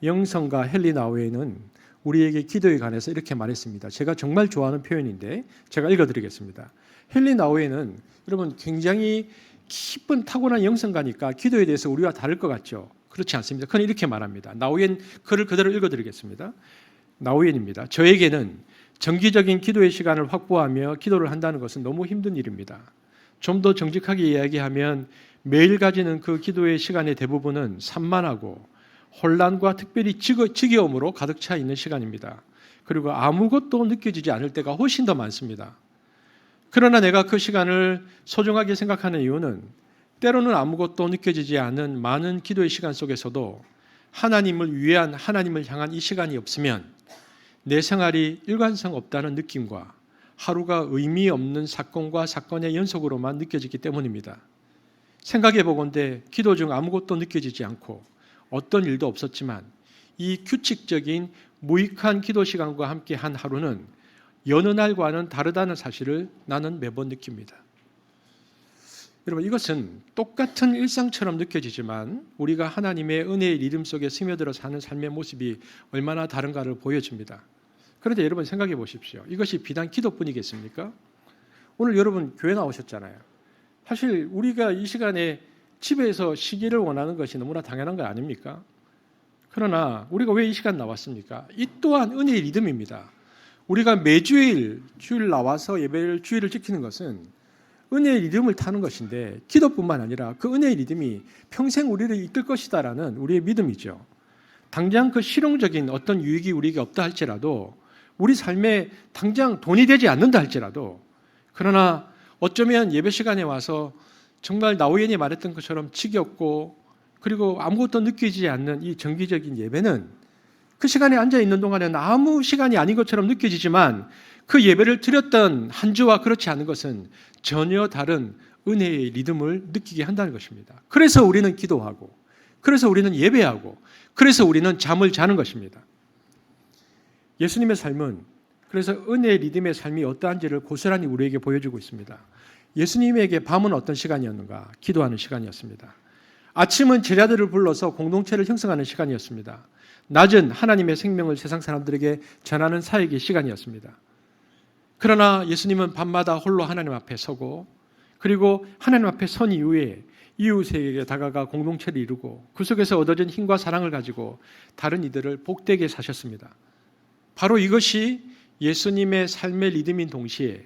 영성가 헨리 나우에는 우리에게 기도에 관해서 이렇게 말했습니다. 제가 정말 좋아하는 표현인데 제가 읽어드리겠습니다. 헨리 나우에는 여러분 굉장히 깊은 타고난 영성가니까 기도에 대해서 우리와 다를 것 같죠? 그렇지 않습니다. 그는 이렇게 말합니다. 나우엔 글을 그대로 읽어드리겠습니다. 나우엔입니다. 저에게는 정기적인 기도의 시간을 확보하며 기도를 한다는 것은 너무 힘든 일입니다. 좀 더 정직하게 이야기하면 매일 가지는 그 기도의 시간의 대부분은 산만하고 혼란과 특별히 지겨움으로 가득 차 있는 시간입니다. 그리고 아무것도 느껴지지 않을 때가 훨씬 더 많습니다. 그러나 내가 그 시간을 소중하게 생각하는 이유는 때로는 아무것도 느껴지지 않는 많은 기도의 시간 속에서도 하나님을 위한, 하나님을 향한 이 시간이 없으면 내 생활이 일관성 없다는 느낌과 하루가 의미 없는 사건과 사건의 연속으로만 느껴지기 때문입니다. 생각해 보건대 기도 중 아무것도 느껴지지 않고 어떤 일도 없었지만 이 규칙적인 무익한 기도 시간과 함께 한 하루는 여느 날과는 다르다는 사실을 나는 매번 느낍니다. 여러분, 이것은 똑같은 일상처럼 느껴지지만 우리가 하나님의 은혜의 리듬 속에 스며들어 사는 삶의 모습이 얼마나 다른가를 보여줍니다. 그런데 여러분 생각해 보십시오. 이것이 비단 기도뿐이겠습니까? 오늘 여러분 교회 나오셨잖아요. 사실 우리가 이 시간에 집에서 쉬기를 원하는 것이 너무나 당연한 거 아닙니까? 그러나 우리가 왜 이 시간 나왔습니까? 이 또한 은혜의 리듬입니다. 우리가 매주일 주일 나와서 예배를 주일을 지키는 것은 은혜의 리듬을 타는 것인데 기도뿐만 아니라 그 은혜의 리듬이 평생 우리를 이끌 것이다라는 우리의 믿음이죠. 당장 그 실용적인 어떤 유익이 우리에게 없다 할지라도 우리 삶에 당장 돈이 되지 않는다 할지라도 그러나 어쩌면 예배 시간에 와서 정말 나우엔이 말했던 것처럼 지겹고 그리고 아무것도 느끼지 않는 이 정기적인 예배는 그 시간에 앉아있는 동안에는 아무 시간이 아닌 것처럼 느껴지지만 그 예배를 드렸던 한 주와 그렇지 않은 것은 전혀 다른 은혜의 리듬을 느끼게 한다는 것입니다. 그래서 우리는 기도하고 그래서 우리는 예배하고 그래서 우리는 잠을 자는 것입니다. 예수님의 삶은 그래서 은혜의 리듬의 삶이 어떠한지를 고스란히 우리에게 보여주고 있습니다. 예수님에게 밤은 어떤 시간이었는가? 기도하는 시간이었습니다. 아침은 제자들을 불러서 공동체를 형성하는 시간이었습니다. 낮은 하나님의 생명을 세상 사람들에게 전하는 사역의 시간이었습니다. 그러나 예수님은 밤마다 홀로 하나님 앞에 서고 그리고 하나님 앞에 선 이후에 이웃에게 다가가 공동체를 이루고 그 속에서 얻어진 힘과 사랑을 가지고 다른 이들을 복되게 사셨습니다. 바로 이것이 예수님의 삶의 리듬인 동시에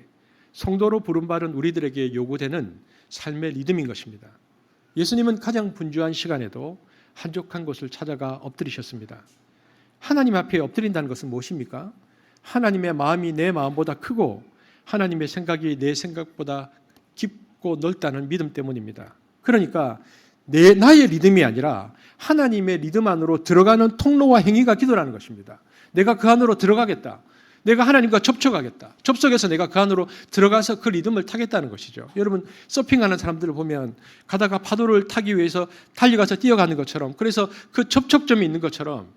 성도로 부름받은 우리들에게 요구되는 삶의 리듬인 것입니다. 예수님은 가장 분주한 시간에도 한적한 곳을 찾아가 엎드리셨습니다. 하나님 앞에 엎드린다는 것은 무엇입니까? 하나님의 마음이 내 마음보다 크고 하나님의 생각이 내 생각보다 깊고 넓다는 믿음 때문입니다. 그러니까 나의 리듬이 아니라 하나님의 리듬 안으로 들어가는 통로와 행위가 기도라는 것입니다. 내가 그 안으로 들어가겠다. 내가 하나님과 접촉하겠다. 접속해서 내가 그 안으로 들어가서 그 리듬을 타겠다는 것이죠. 여러분 서핑하는 사람들을 보면 가다가 파도를 타기 위해서 달려가서 뛰어가는 것처럼 그래서 그 접촉점이 있는 것처럼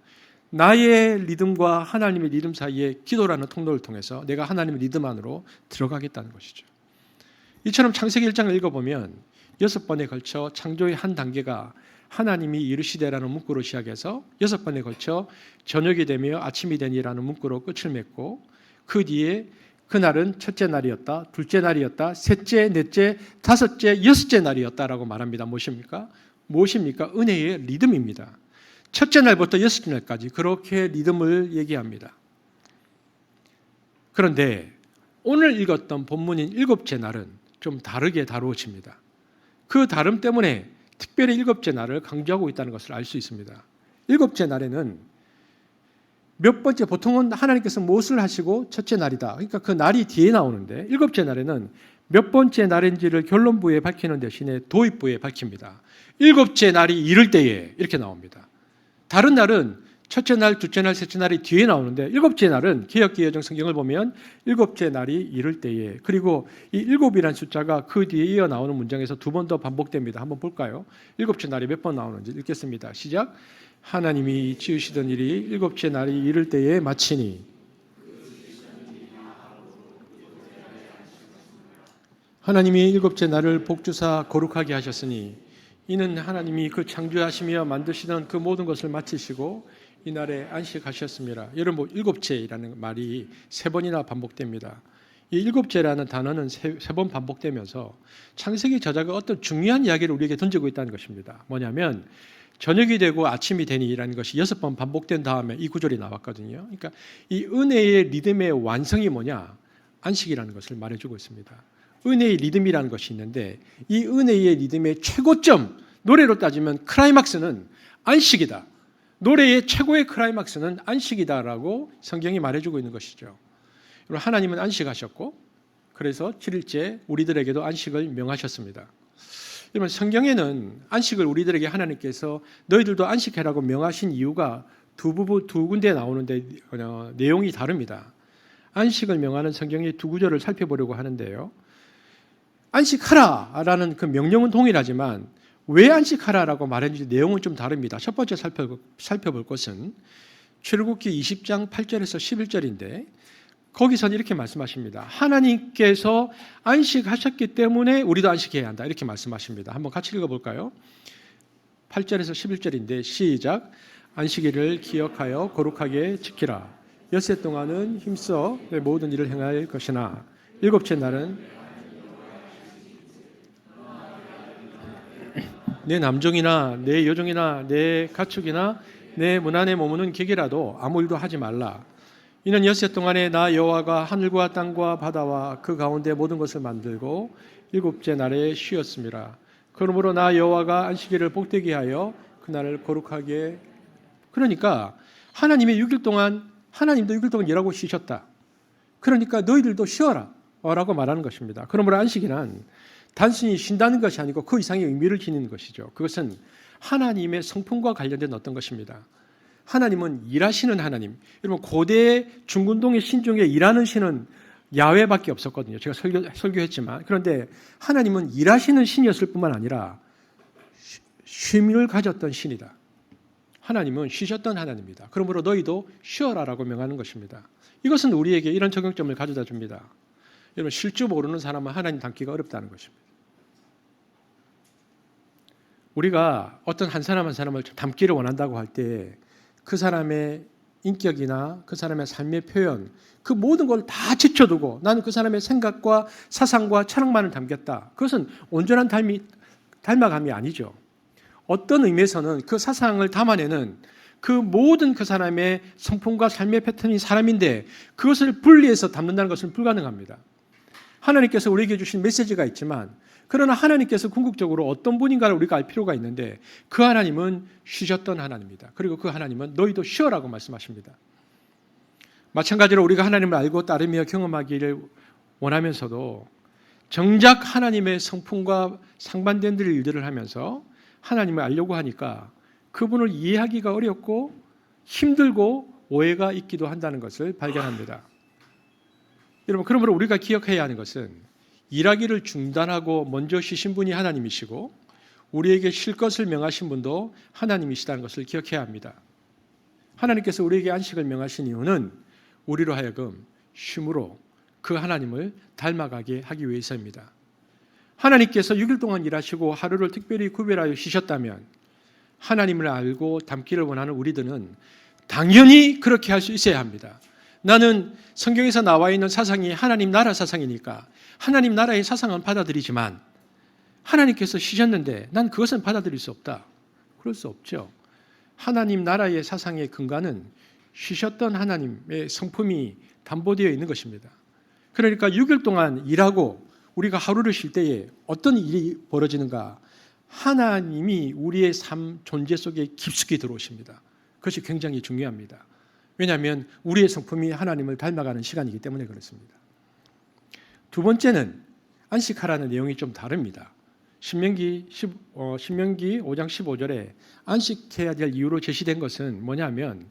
나의 리듬과 하나님의 리듬 사이에 기도라는 통로를 통해서 내가 하나님의 리듬 안으로 들어가겠다는 것이죠. 이처럼 창세기 1장을 읽어보면 6번에 걸쳐 창조의 한 단계가 하나님이 이르시되라는 문구로 시작해서 6번에 걸쳐 저녁이 되며 아침이 되니라는 문구로 끝을 맺고 그 뒤에 그날은 첫째 날이었다, 둘째 날이었다, 셋째, 넷째, 다섯째, 여섯째 날이었다라고 말합니다. 무엇입니까? 무엇입니까? 은혜의 리듬입니다. 첫째 날부터 여섯째 날까지 그렇게 리듬을 얘기합니다. 그런데 오늘 읽었던 본문인 일곱째 날은 좀 다르게 다루어집니다. 그 다름 때문에 특별히 일곱째 날을 강조하고 있다는 것을 알 수 있습니다. 일곱째 날에는 몇 번째, 보통은 하나님께서 무엇을 하시고 첫째 날이다. 그러니까 그 날이 뒤에 나오는데 일곱째 날에는 몇 번째 날인지를 결론부에 밝히는 대신에 도입부에 밝힙니다. 일곱째 날이 이를 때에 이렇게 나옵니다. 다른 날은 첫째 날, 둘째 날, 셋째 날이 뒤에 나오는데 일곱째 날은 개역기여정 성경을 보면 일곱째 날이 이를 때에, 그리고 이 일곱이라는 숫자가 그 뒤에 이어 나오는 문장에서 두 번 더 반복됩니다. 한번 볼까요? 일곱째 날이 몇 번 나오는지 읽겠습니다. 시작. 하나님이 지으시던 일이 일곱째 날이 이를 때에 마치니. 하나님이 일곱째 날을 복주사 거룩하게 하셨으니 이는 하나님이 그 창조하시며 만드시던 그 모든 것을 마치시고 이날에 안식하셨습니다. 여러분, 일곱째라는 말이 세 번이나 반복됩니다. 이 일곱째라는 단어는 세 번 반복되면서 창세기 저자가 어떤 중요한 이야기를 우리에게 던지고 있다는 것입니다. 뭐냐면 저녁이 되고 아침이 되니라는 것이 6번 반복된 다음에 이 구절이 나왔거든요. 그러니까 이 은혜의 리듬의 완성이 뭐냐? 안식이라는 것을 말해주고 있습니다. 은혜의 리듬이라는 것이 있는데 이 은혜의 리듬의 최고점, 노래로 따지면 클라이막스는 안식이다. 노래의 최고의 클라이막스는 안식이다라고 성경이 말해주고 있는 것이죠. 하나님은 안식하셨고 그래서 7일째 우리들에게도 안식을 명하셨습니다. 여러분, 성경에는 안식을 우리들에게 하나님께서 너희들도 안식해라고 명하신 이유가 두 군데 나오는데 내용이 다릅니다. 안식을 명하는 성경의 두 구절을 살펴보려고 하는데요. 안식하라라는 그 명령은 동일하지만 왜 안식하라라고 말했는지 내용은 좀 다릅니다. 첫 번째 살펴볼 것은 출애굽기 20장 8절에서 11절인데 거기서는 이렇게 말씀하십니다. 하나님께서 안식하셨기 때문에 우리도 안식해야 한다. 이렇게 말씀하십니다. 한번 같이 읽어볼까요? 8절에서 11절인데 시작. 안식일을 기억하여 거룩하게 지키라. 엿새 동안은 힘써 내 모든 일을 행할 것이나 일곱째 날은 내 남종이나 내 여종이나 내 가축이나 내 문 안에 머무는 객이라도 아무 일도 하지 말라. 이는 엿새 동안에 나 여호와가 하늘과 땅과 바다와 그 가운데 모든 것을 만들고 일곱째 날에 쉬었습니다. 그러므로 나 여호와가 안식일을 복되게 하여 그날을 거룩하게. 그러니까 하나님이 6일 동안, 하나님도 6일 동안 일하고 쉬셨다. 그러니까 너희들도 쉬어라 라고 말하는 것입니다. 그러므로 안식일은 단순히 쉰다는 것이 아니고 그 이상의 의미를 지니는 것이죠. 그것은 하나님의 성품과 관련된 어떤 것입니다. 하나님은 일하시는 하나님. 여러분, 고대 중근동의 신 중에 일하는 신은 야훼밖에 없었거든요. 제가 설교했지만. 그런데 하나님은 일하시는 신이었을 뿐만 아니라 쉼을 가졌던 신이다. 하나님은 쉬셨던 하나님입니다. 그러므로 너희도 쉬어라라고 명하는 것입니다. 이것은 우리에게 이런 적용점을 가져다 줍니다. 여러분, 쉴 줄 모르는 사람은 하나님 닮기가 어렵다는 것입니다. 우리가 어떤 한 사람 한 사람을 닮기를 원한다고 할 때 그 사람의 인격이나 그 사람의 삶의 표현, 그 모든 걸 다 제쳐두고 나는 그 사람의 생각과 사상과 철학만을 담겼다. 그것은 온전한 닮아감이 아니죠. 어떤 의미에서는 그 사상을 담아내는 그 모든 그 사람의 성품과 삶의 패턴이 사람인데 그것을 분리해서 담는다는 것은 불가능합니다. 하나님께서 우리에게 주신 메시지가 있지만 그러나 하나님께서 궁극적으로 어떤 분인가를 우리가 알 필요가 있는데 그 하나님은 쉬셨던 하나님입니다. 그리고 그 하나님은 너희도 쉬어라고 말씀하십니다. 마찬가지로 우리가 하나님을 알고 따르며 경험하기를 원하면서도 정작 하나님의 성품과 상반된 일들을 하면서 하나님을 알려고 하니까 그분을 이해하기가 어렵고 힘들고 오해가 있기도 한다는 것을 발견합니다. 여러분, 그러므로 우리가 기억해야 하는 것은 일하기를 중단하고 먼저 쉬신 분이 하나님이시고 우리에게 쉴 것을 명하신 분도 하나님이시다는 것을 기억해야 합니다. 하나님께서 우리에게 안식을 명하신 이유는 우리로 하여금 쉼으로 그 하나님을 닮아가게 하기 위해서입니다. 하나님께서 6일 동안 일하시고 하루를 특별히 구별하여 쉬셨다면 하나님을 알고 닮기를 원하는 우리들은 당연히 그렇게 할 수 있어야 합니다. 나는 성경에서 나와 있는 사상이 하나님 나라 사상이니까 하나님 나라의 사상은 받아들이지만 하나님께서 쉬셨는데 난 그것은 받아들일 수 없다. 그럴 수 없죠. 하나님 나라의 사상의 근간은 쉬셨던 하나님의 성품이 담보되어 있는 것입니다. 그러니까 6일 동안 일하고 우리가 하루를 쉴 때에 어떤 일이 벌어지는가? 하나님이 우리의 삶 존재 속에 깊숙이 들어오십니다. 그것이 굉장히 중요합니다. 왜냐하면 우리의 성품이 하나님을 닮아가는 시간이기 때문에 그렇습니다. 두 번째는 안식하라는 내용이 좀 다릅니다. 신명기 5장 15절에 안식해야 될 이유로 제시된 것은 뭐냐면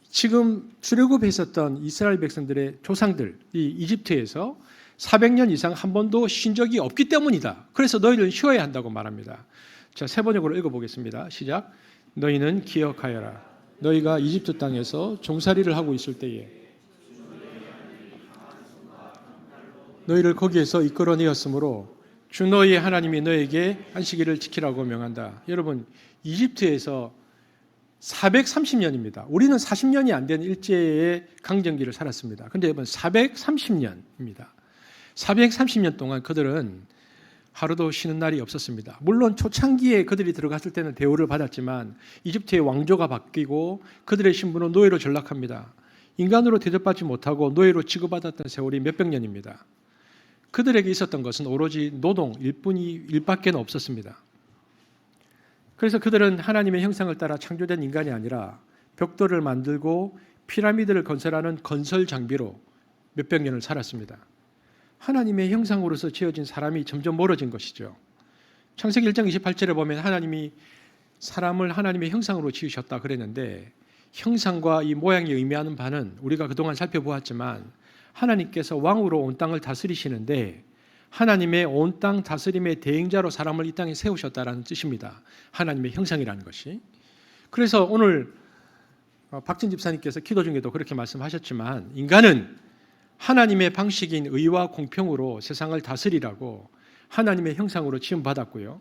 지금 출애굽에 있었던 이스라엘 백성들의 조상들이 이집트에서 400년 이상 한 번도 쉰 적이 없기 때문이다. 그래서 너희는 쉬어야 한다고 말합니다. 자, 세 번역으로 읽어보겠습니다. 시작. 너희는 기억하여라. 너희가 이집트 땅에서 종살이를 하고 있을 때에 너희를 거기에서 이끌어내었으므로 주 너희의 하나님이 너에게 안식일을 지키라고 명한다. 여러분, 이집트에서 430년입니다. 우리는 40년이 안 된 일제의 강점기를 살았습니다. 그런데 여러분 430년입니다. 430년 동안 그들은 하루도 쉬는 날이 없었습니다. 물론 초창기에 그들이 들어갔을 때는 대우를 받았지만 이집트의 왕조가 바뀌고 그들의 신분은 노예로 전락합니다. 인간으로 대접받지 못하고 노예로 취급받았던 세월이 몇백 년입니다. 그들에게 있었던 것은 오로지 노동 일밖에 없었습니다. 그래서 그들은 하나님의 형상을 따라 창조된 인간이 아니라 벽돌을 만들고 피라미드를 건설하는 건설 장비로 몇백 년을 살았습니다. 하나님의 형상으로서 지어진 사람이 점점 멀어진 것이죠. 창세기 1장 28절에 보면 하나님이 사람을 하나님의 형상으로 지으셨다 그랬는데 형상과 이 모양이 의미하는 바는 우리가 그동안 살펴보았지만 하나님께서 왕으로 온 땅을 다스리시는데 하나님의 온 땅 다스림의 대행자로 사람을 이 땅에 세우셨다라는 뜻입니다. 하나님의 형상이라는 것이. 그래서 오늘 박진 집사님께서 기도 중에도 그렇게 말씀하셨지만 인간은 하나님의 방식인 의와 공평으로 세상을 다스리라고 하나님의 형상으로 지음받았고요.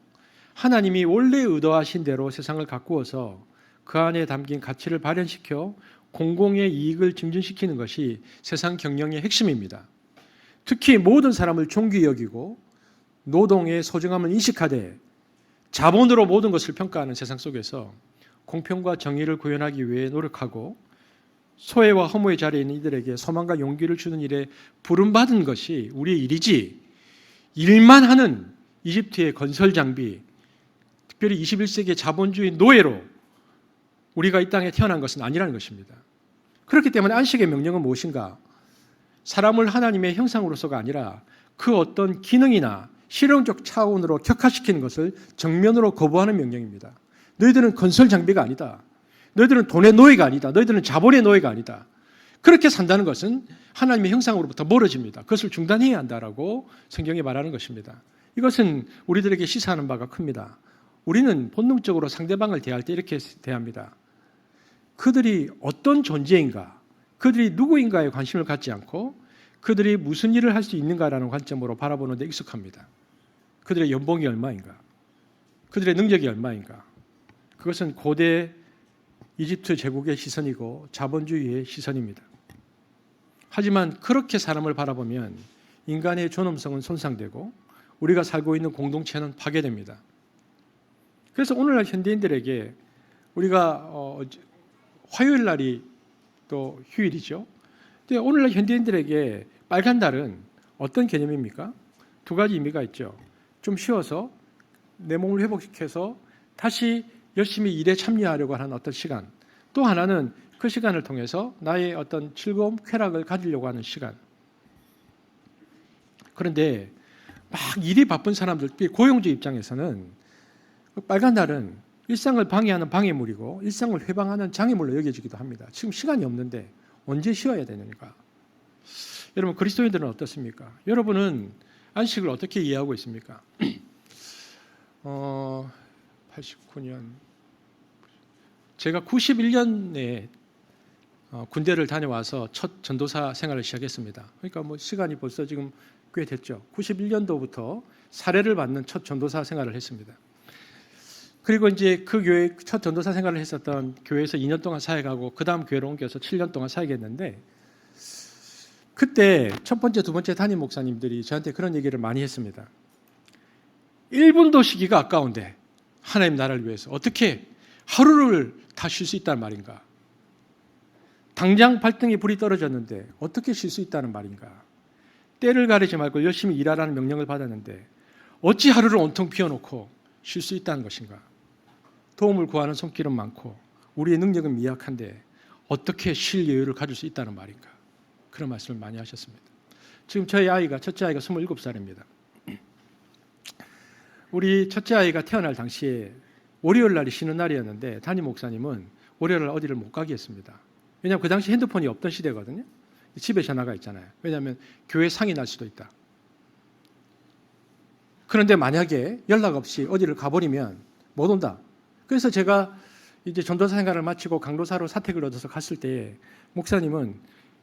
하나님이 원래 의도하신 대로 세상을 가꾸어서 그 안에 담긴 가치를 발현시켜 공공의 이익을 증진시키는 것이 세상 경영의 핵심입니다. 특히 모든 사람을 존귀히 여기고 노동의 소중함을 인식하되 자본으로 모든 것을 평가하는 세상 속에서 공평과 정의를 구현하기 위해 노력하고 소외와 허무의 자리에 있는 이들에게 소망과 용기를 주는 일에 부름받은 것이 우리의 일이지 일만 하는 이집트의 건설 장비, 특별히 21세기의 자본주의 노예로 우리가 이 땅에 태어난 것은 아니라는 것입니다. 그렇기 때문에 안식의 명령은 무엇인가? 사람을 하나님의 형상으로서가 아니라 그 어떤 기능이나 실용적 차원으로 격화시키는 것을 정면으로 거부하는 명령입니다. 너희들은 건설 장비가 아니다. 너희들은 돈의 노예가 아니다. 너희들은 자본의 노예가 아니다. 그렇게 산다는 것은 하나님의 형상으로부터 멀어집니다. 그것을 중단해야 한다라고 성경이 말하는 것입니다. 이것은 우리들에게 시사하는 바가 큽니다. 우리는 본능적으로 상대방을 대할 때 이렇게 대합니다. 그들이 어떤 존재인가, 그들이 누구인가에 관심을 갖지 않고 그들이 무슨 일을 할 수 있는가라는 관점으로 바라보는 데 익숙합니다. 그들의 연봉이 얼마인가, 그들의 능력이 얼마인가. 그것은 고대 이집트 제국의 시선이고 자본주의의 시선입니다. 하지만 그렇게 사람을 바라보면 인간의 존엄성은 손상되고 우리가 살고 있는 공동체는 파괴됩니다. 그래서 오늘날 현대인들에게 우리가 화요일 날이 또 휴일이죠. 근데 오늘날 현대인들에게 빨간 달은 어떤 개념입니까? 두 가지 의미가 있죠. 좀 쉬어서 내 몸을 회복시켜서 다시 열심히 일에 참여하려고 하는 어떤 시간. 또 하나는 그 시간을 통해서 나의 어떤 즐거움, 쾌락을 가지려고 하는 시간. 그런데 막 일이 바쁜 사람들, 고용주 입장에서는 빨간 달은 일상을 방해하는 방해물이고 일상을 회방하는 장애물로 여겨지기도 합니다. 지금 시간이 없는데 언제 쉬어야 되는가? 여러분, 그리스도인들은 어떻습니까? 여러분은 안식을 어떻게 이해하고 있습니까? 89년 제가 91년에 군대를 다녀와서 첫 전도사 생활을 시작했습니다. 그러니까 뭐 시간이 벌써 지금 꽤 됐죠. 91년도부터 사례를 받는 첫 전도사 생활을 했습니다. 그리고 이제 그 교회 첫 전도사 생활을 했었던 교회에서 2년 동안 사역하고 그 다음 교회로 옮겨서 7년 동안 사역했는데 그때 첫 번째, 두 번째 담임 목사님들이 저한테 그런 얘기를 많이 했습니다. 1분도 쉬기가 아까운데 하나님 나라를 위해서 어떻게 하루를 다 쉴 수 있다는 말인가? 당장 발등에 불이 떨어졌는데 어떻게 쉴 수 있다는 말인가? 때를 가리지 말고 열심히 일하라는 명령을 받았는데 어찌 하루를 온통 비워놓고 쉴 수 있다는 것인가? 도움을 구하는 손길은 많고 우리의 능력은 미약한데 어떻게 쉴 여유를 가질 수 있다는 말인가? 그런 말씀을 많이 하셨습니다. 지금 저희 아이가, 첫째 아이가 27살입니다. 우리 첫째 아이가 태어날 당시에 월요일 날이 쉬는 날이었는데 담임 목사님은 월요일 날 어디를 못 가게 했습니다. 왜냐하면 그 당시 핸드폰이 없던 시대거든요. 집에 전화가 있잖아요. 왜냐하면 교회 상이 날 수도 있다. 그런데 만약에 연락 없이 어디를 가버리면 못 온다. 그래서 제가 이제 전도사 생활을 마치고 강도사로 사택을 얻어서 갔을 때 목사님은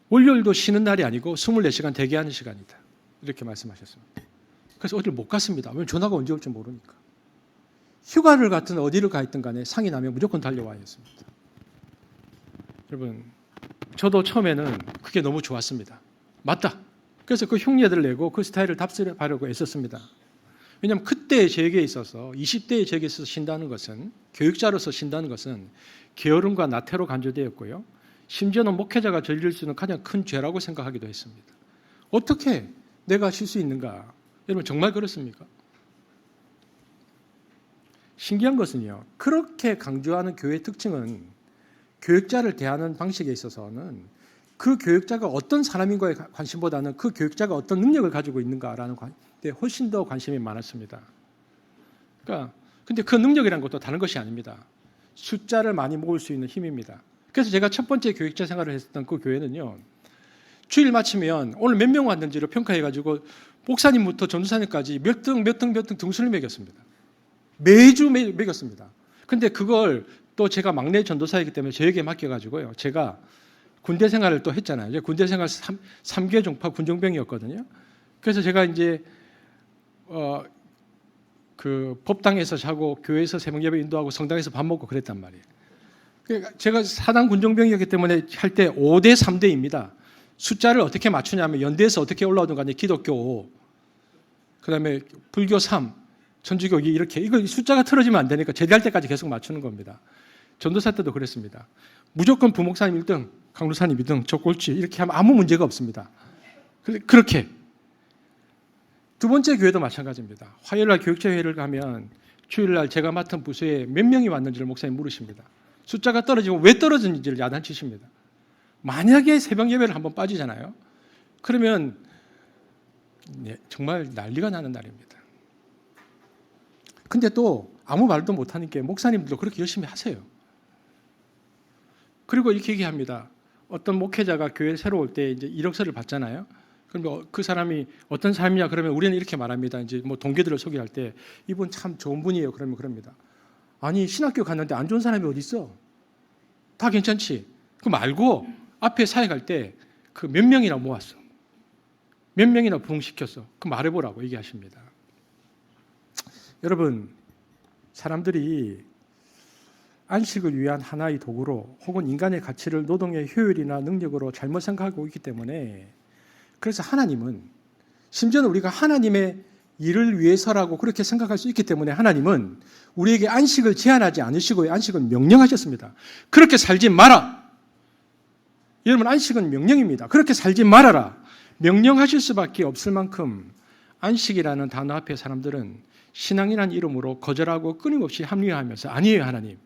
월요일도 쉬는 날이 아니고 24시간 대기하는 시간이다. 이렇게 말씀하셨습니다. 그래서 어디를 못 갔습니다. 왜냐면 전화가 언제 올지 모르니까. 휴가를 갔든 어디를 가 있든 간에 상이 나면 무조건 달려와야 했습니다. 여러분, 저도 처음에는 그게 너무 좋았습니다. 맞다. 그래서 그 흉내를 내고 그 스타일을 답습하려고 애썼습니다. 왜냐하면 그때 제게 있어서 20대의 제게 있어서 쉰다는 것은 교육자로서 쉰다는 것은 게으름과 나태로 간주되었고요. 심지어는 목회자가 저지를 수 있는 가장 큰 죄라고 생각하기도 했습니다. 어떻게 내가 쉴 수 있는가? 여러분 정말 그렇습니까? 신기한 것은요. 그렇게 강조하는 교회의 특징은 교육자를 대하는 방식에 있어서는 그 교육자가 어떤 사람인가에 관심보다는 그 교육자가 어떤 능력을 가지고 있는가라는 데 훨씬 더 관심이 많았습니다. 그러니까 근데 그 능력이라는 것도 다른 것이 아닙니다. 숫자를 많이 모을 수 있는 힘입니다. 그래서 제가 첫 번째 교육자 생활을 했었던 그 교회는요. 주일 마치면 오늘 몇 명 왔는지를 평가해가지고 목사님부터 전도사님까지 몇 등 등수를 매겼습니다. 매주 매겼습니다. 근데 그걸 또 제가 막내 전도사이기 때문에 저에게 맡겨가지고요. 제가 군대 생활을 또 했잖아요. 군대 생활 3개 종파 군종병이었거든요. 그래서 제가 이제 그 법당에서 자고 교회에서 새벽 예배 인도하고 성당에서 밥 먹고 그랬단 말이에요. 그러니까 제가 사단 군종병이었기 때문에 할 때 5대 3대입니다. 숫자를 어떻게 맞추냐면 연대에서 어떻게 올라오든 간에 기독교 5, 그다음에 불교 3, 천주교 2 이렇게 이걸 숫자가 틀어지면 안 되니까 제대할 때까지 계속 맞추는 겁니다. 전도사 때도 그랬습니다. 무조건 부목사님 1등, 강도사님 2등, 저 꼴찌 이렇게 하면 아무 문제가 없습니다. 그렇게 두 번째 교회도 마찬가지입니다. 화요일날 교육자 회의를 가면 주일날 제가 맡은 부서에 몇 명이 왔는지를 목사님 물으십니다. 숫자가 떨어지고 왜 떨어졌는지를 야단치십니다. 만약에 새벽 예배를 한번 빠지잖아요. 그러면 정말 난리가 나는 날입니다. 근데 또 아무 말도 못하니까 목사님들도 그렇게 열심히 하세요. 그리고 이렇게 얘기합니다. 어떤 목회자가 교회에 새로 올 때 이제 이력서를 받잖아요. 그러면 그 사람이 어떤 사람이냐 그러면 우리는 이렇게 말합니다. 이제 뭐 동기들을 소개할 때 이분 참 좋은 분이에요. 그러면 그럽니다. 아니 신학교 갔는데 안 좋은 사람이 어디 있어? 다 괜찮지. 그 말고 앞에 사역할 때 그 몇 명이나 모았어. 몇 명이나 부흥시켰어. 그 말해보라고 얘기하십니다. 여러분 사람들이 안식을 위한 하나의 도구로 혹은 인간의 가치를 노동의 효율이나 능력으로 잘못 생각하고 있기 때문에 그래서 하나님은 심지어는 우리가 하나님의 일을 위해서라고 그렇게 생각할 수 있기 때문에 하나님은 우리에게 안식을 제한하지 않으시고 안식을 명령하셨습니다. 그렇게 살지 마라. 여러분 안식은 명령입니다. 그렇게 살지 말아라. 명령하실 수밖에 없을 만큼 안식이라는 단어 앞에 사람들은 신앙이라는 이름으로 거절하고 끊임없이 합리화하면서 아니에요 하나님.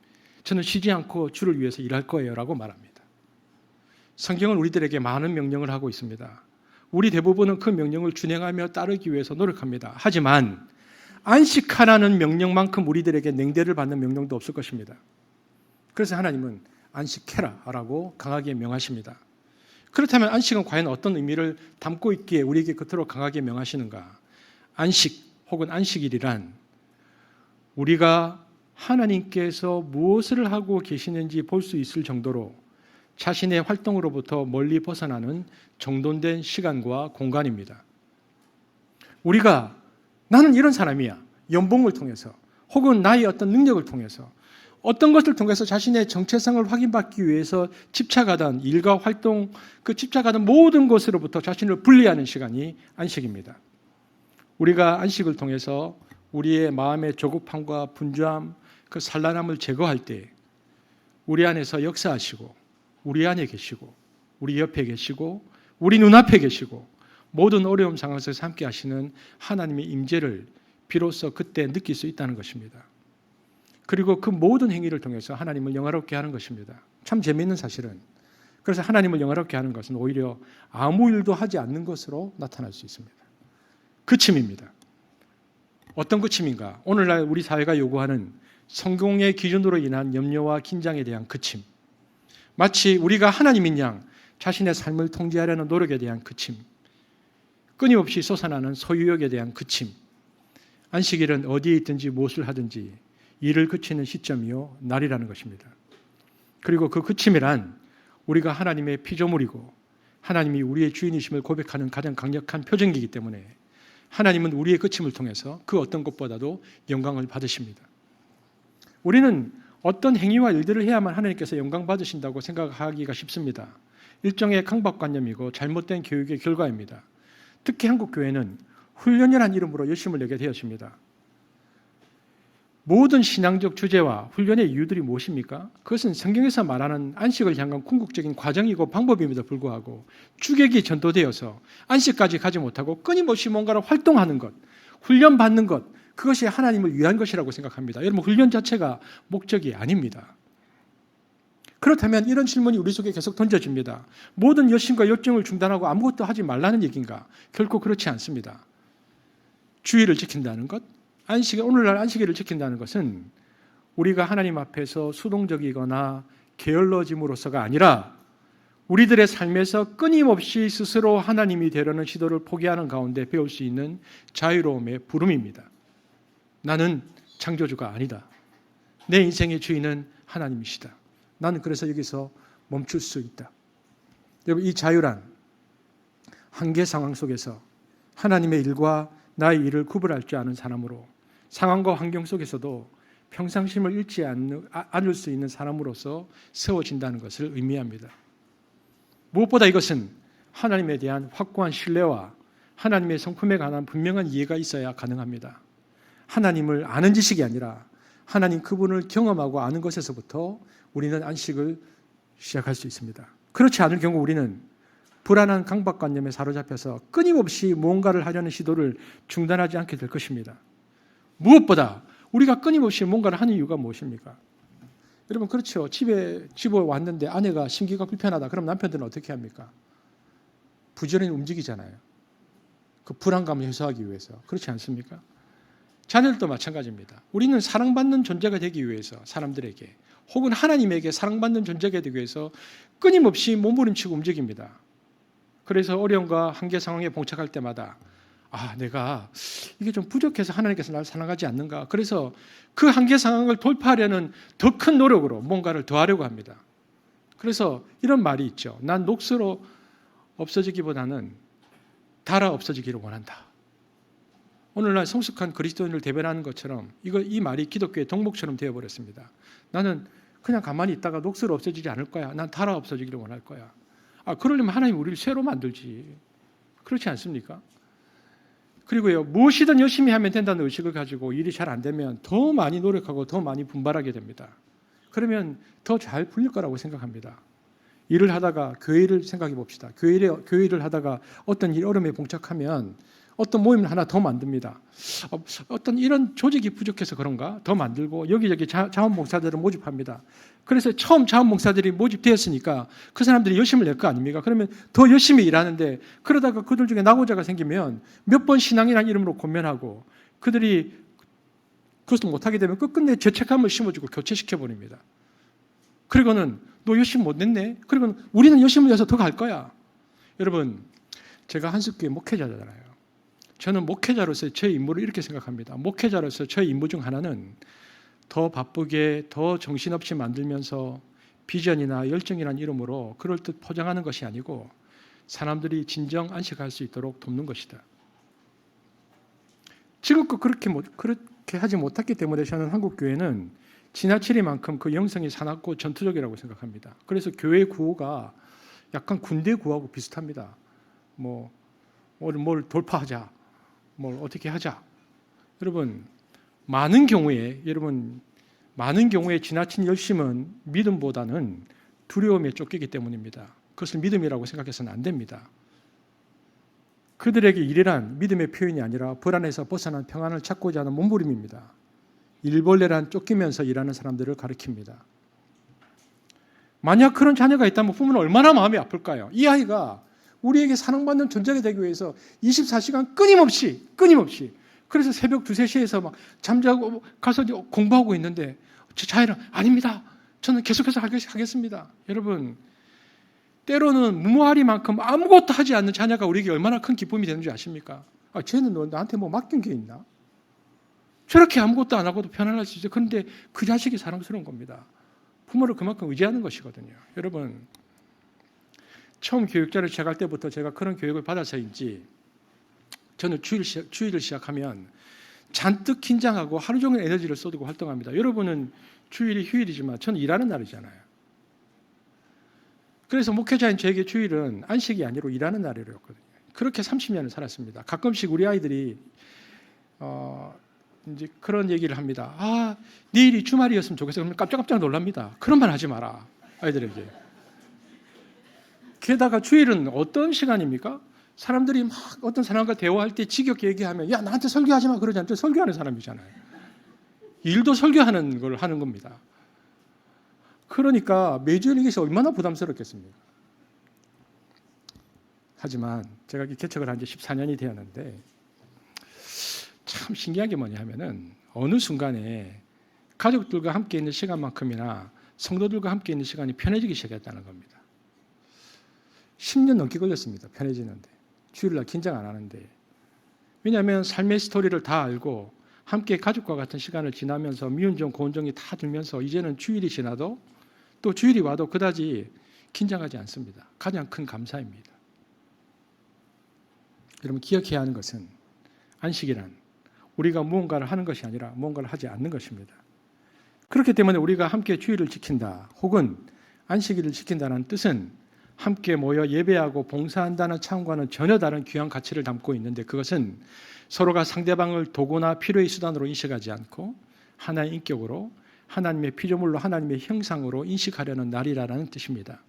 저는 쉬지 않고 주를 위해서 일할 거예요 라고 말합니다. 성경은 우리들에게 많은 명령을 하고 있습니다. 우리 대부분은 그 명령을 준행하며 따르기 위해서 노력합니다. 하지만 안식하라는 명령만큼 우리들에게 냉대를 받는 명령도 없을 것입니다. 그래서 하나님은 안식해라 라고 강하게 명하십니다. 그렇다면 안식은 과연 어떤 의미를 담고 있기에 우리에게 그토록 강하게 명하시는가? 안식 혹은 안식일이란 우리가 하나님께서 무엇을 하고 계시는지 볼 수 있을 정도로 자신의 활동으로부터 멀리 벗어나는 정돈된 시간과 공간입니다. 우리가 나는 이런 사람이야. 연봉을 통해서 혹은 나의 어떤 능력을 통해서 어떤 것을 통해서 자신의 정체성을 확인받기 위해서 집착하던 일과 활동, 그 집착하던 모든 것으로부터 자신을 분리하는 시간이 안식입니다. 우리가 안식을 통해서 우리의 마음의 조급함과 분주함, 그 산란함을 제거할 때 우리 안에서 역사하시고 우리 안에 계시고 우리 옆에 계시고 우리 눈앞에 계시고 모든 어려움 상황 속에서 함께 하시는 하나님의 임재를 비로소 그때 느낄 수 있다는 것입니다. 그리고 그 모든 행위를 통해서 하나님을 영화롭게 하는 것입니다. 참 재미있는 사실은 그래서 하나님을 영화롭게 하는 것은 오히려 아무 일도 하지 않는 것으로 나타날 수 있습니다. 그침입니다. 어떤 그침인가? 오늘날 우리 사회가 요구하는 성공의 기준으로 인한 염려와 긴장에 대한 그침, 마치 우리가 하나님인 양 자신의 삶을 통제하려는 노력에 대한 그침, 끊임없이 솟아나는 소유욕에 대한 그침, 안식일은 어디에 있든지 무엇을 하든지 일을 그치는 시점이요 날이라는 것입니다. 그리고 그 그침이란 우리가 하나님의 피조물이고 하나님이 우리의 주인이심을 고백하는 가장 강력한 표징이기 때문에 하나님은 우리의 그침을 통해서 그 어떤 것보다도 영광을 받으십니다. 우리는 어떤 행위와 일들을 해야만 하나님께서 영광 받으신다고 생각하기가 쉽습니다. 일종의 강박관념이고 잘못된 교육의 결과입니다. 특히 한국 교회는 훈련이라는 이름으로 열심을 내게 되었습니다. 모든 신앙적 주제와 훈련의 이유들이 무엇입니까? 그것은 성경에서 말하는 안식을 향한 궁극적인 과정이고 방법임에도 불구하고 주객이 전도되어서 안식까지 가지 못하고 끊임없이 뭔가를 활동하는 것, 훈련받는 것, 그것이 하나님을 위한 것이라고 생각합니다. 여러분, 훈련 자체가 목적이 아닙니다. 그렇다면 이런 질문이 우리 속에 계속 던져집니다. 모든 열심과 열정을 중단하고 아무것도 하지 말라는 얘기인가? 결코 그렇지 않습니다. 주의를 지킨다는 것, 오늘날 안식일을 지킨다는 것은 우리가 하나님 앞에서 수동적이거나 게을러짐으로서가 아니라 우리들의 삶에서 끊임없이 스스로 하나님이 되려는 시도를 포기하는 가운데 배울 수 있는 자유로움의 부름입니다. 나는 창조주가 아니다. 내 인생의 주인은 하나님이시다. 나는 그래서 여기서 멈출 수 있다. 여러분, 이 자유란 한계 상황 속에서 하나님의 일과 나의 일을 구분할 줄 아는 사람으로 상황과 환경 속에서도 평상심을 잃지 않을 수 있는 사람으로서 세워진다는 것을 의미합니다. 무엇보다 이것은 하나님에 대한 확고한 신뢰와 하나님의 성품에 관한 분명한 이해가 있어야 가능합니다. 하나님을 아는 지식이 아니라 하나님 그분을 경험하고 아는 것에서부터 우리는 안식을 시작할 수 있습니다. 그렇지 않을 경우 우리는 불안한 강박관념에 사로잡혀서 끊임없이 무언가를 하려는 시도를 중단하지 않게 될 것입니다. 무엇보다 우리가 끊임없이 뭔가를 하는 이유가 무엇입니까? 여러분, 그렇죠. 집에 왔는데 아내가 심기가 불편하다. 그럼 남편들은 어떻게 합니까? 부지런히 움직이잖아요. 그 불안감을 해소하기 위해서. 그렇지 않습니까? 자녀들도 마찬가지입니다. 우리는 사랑받는 존재가 되기 위해서 사람들에게 혹은 하나님에게 사랑받는 존재가 되기 위해서 끊임없이 몸부림치고 움직입니다. 그래서 어려움과 한계 상황에 봉착할 때마다 내가 이게 좀 부족해서 하나님께서 나를 사랑하지 않는가. 그래서 그 한계 상황을 돌파하려는 더 큰 노력으로 뭔가를 더하려고 합니다. 그래서 이런 말이 있죠. 난 녹수로 없어지기보다는 달아 없어지기를 원한다. 오늘날 성숙한 그리스도인을 대변하는 것처럼 이 말이 기독교의 덕목처럼 되어버렸습니다. 나는 그냥 가만히 있다가 녹수로 없어지지 않을 거야. 난 달아 없어지기를 원할 거야. 그러려면 하나님 우리를 새로 만들지. 그렇지 않습니까? 그리고요, 무엇이든 열심히 하면 된다는 의식을 가지고 일이 잘 안 되면 더 많이 노력하고 더 많이 분발하게 됩니다. 그러면 더 잘 풀릴 거라고 생각합니다. 일을 하다가 교회를 생각해 봅시다. 교회를 하다가 어떤 어려움에 봉착하면 어떤 모임을 하나 더 만듭니다. 어떤 이런 조직이 부족해서 그런가? 더 만들고 여기저기 자원봉사자들을 모집합니다. 그래서 처음 자원봉사들이 모집되었으니까 그 사람들이 열심을 낼 거 아닙니까? 그러면 더 열심히 일하는데 그러다가 그들 중에 낙오자가 생기면 몇 번 신앙이라는 이름으로 권면하고 그들이 그것도 못하게 되면 끝끝내 죄책감을 심어주고 교체시켜버립니다. 그리고는 너 열심 못 냈네? 그리고 우리는 열심을 내서 더 갈 거야. 여러분, 제가 한석교회 목회자잖아요. 저는 목회자로서 저의 임무를 이렇게 생각합니다. 목회자로서 저의 임무 중 하나는 더 바쁘게 더 정신없이 만들면서 비전이나 열정이라는 이름으로 그럴듯 포장하는 것이 아니고 사람들이 진정 안식할 수 있도록 돕는 것이다. 지금껏 그렇게 그렇게 하지 못했기 때문에 저는 한국 교회는 지나치리만큼 그 영성이 사납고 전투적이라고 생각합니다. 그래서 교회 구호가 약간 군대 구호하고 비슷합니다. 뭐 뭘 돌파하자, 뭘 어떻게 하자. 여러분 많은 경우에 지나친 열심은 믿음보다는 두려움에 쫓기기 때문입니다. 그것을 믿음이라고 생각해서는 안 됩니다. 그들에게 일이란 믿음의 표현이 아니라 불안에서 벗어난 평안을 찾고자 하는 몸부림입니다. 일벌레란 쫓기면서 일하는 사람들을 가리킵니다. 만약 그런 자녀가 있다면 부모는 얼마나 마음이 아플까요? 이 아이가 우리에게 사랑받는 존재가 되기 위해서 24시간 끊임없이 그래서 새벽 2, 3시에서 막 잠자고 가서 공부하고 있는데 저 자녀는 아닙니다. 저는 계속해서 하겠습니다. 여러분 때로는 무모하리만큼 아무것도 하지 않는 자녀가 우리에게 얼마나 큰 기쁨이 되는 줄 아십니까? 쟤는 나한테 뭐 맡긴 게 있나? 저렇게 아무것도 안 하고도 편안할 수 있어요. 그런데 그 자식이 사랑스러운 겁니다. 부모를 그만큼 의지하는 것이거든요. 여러분 처음 교육자를 시작할 때부터 제가 그런 교육을 받아서인지 저는 주일을 시작하면 잔뜩 긴장하고 하루 종일 에너지를 쏟고 활동합니다. 여러분은 주일이 휴일이지만 저는 일하는 날이잖아요. 그래서 목회자인 저에게 주일은 안식이 아니라 일하는 날이었거든요. 그렇게 30년을 살았습니다. 가끔씩 우리 아이들이 이제 그런 얘기를 합니다. 내일이 주말이었으면 좋겠어. 그러면 깜짝깜짝 놀랍니다. 그런 말 하지 마라, 아이들에게. 게다가 주일은 어떤 시간입니까? 사람들이 막 어떤 사람과 대화할 때 지겹게 얘기하면 야 나한테 설교하지 마 그러지 않죠. 설교하는 사람이잖아요. 일도 설교하는 걸 하는 겁니다. 그러니까 매주일 이것이 얼마나 부담스럽겠습니까? 하지만 제가 개척을 한 지 14년이 되었는데 참 신기한 게 뭐냐 하면은 어느 순간에 가족들과 함께 있는 시간만큼이나 성도들과 함께 있는 시간이 편해지기 시작했다는 겁니다. 10년 넘게 걸렸습니다. 편해지는데. 주일날 긴장 안 하는데. 왜냐하면 삶의 스토리를 다 알고 함께 가족과 같은 시간을 지나면서 미운 점, 고운 점이 다 들면서 이제는 주일이 지나도 또 주일이 와도 그다지 긴장하지 않습니다. 가장 큰 감사입니다. 여러분 기억해야 하는 것은 안식이란 우리가 무언가를 하는 것이 아니라 무언가를 하지 않는 것입니다. 그렇기 때문에 우리가 함께 주일을 지킨다 혹은 안식일을 지킨다는 뜻은 함께 모여 예배하고 봉사한다는 차원과는 전혀 다른 귀한 가치를 담고 있는데 그것은 서로가 상대방을 도구나 필요의 수단으로 인식하지 않고 하나의 인격으로 하나님의 피조물로 하나님의 형상으로 인식하려는 날이라는 뜻입니다.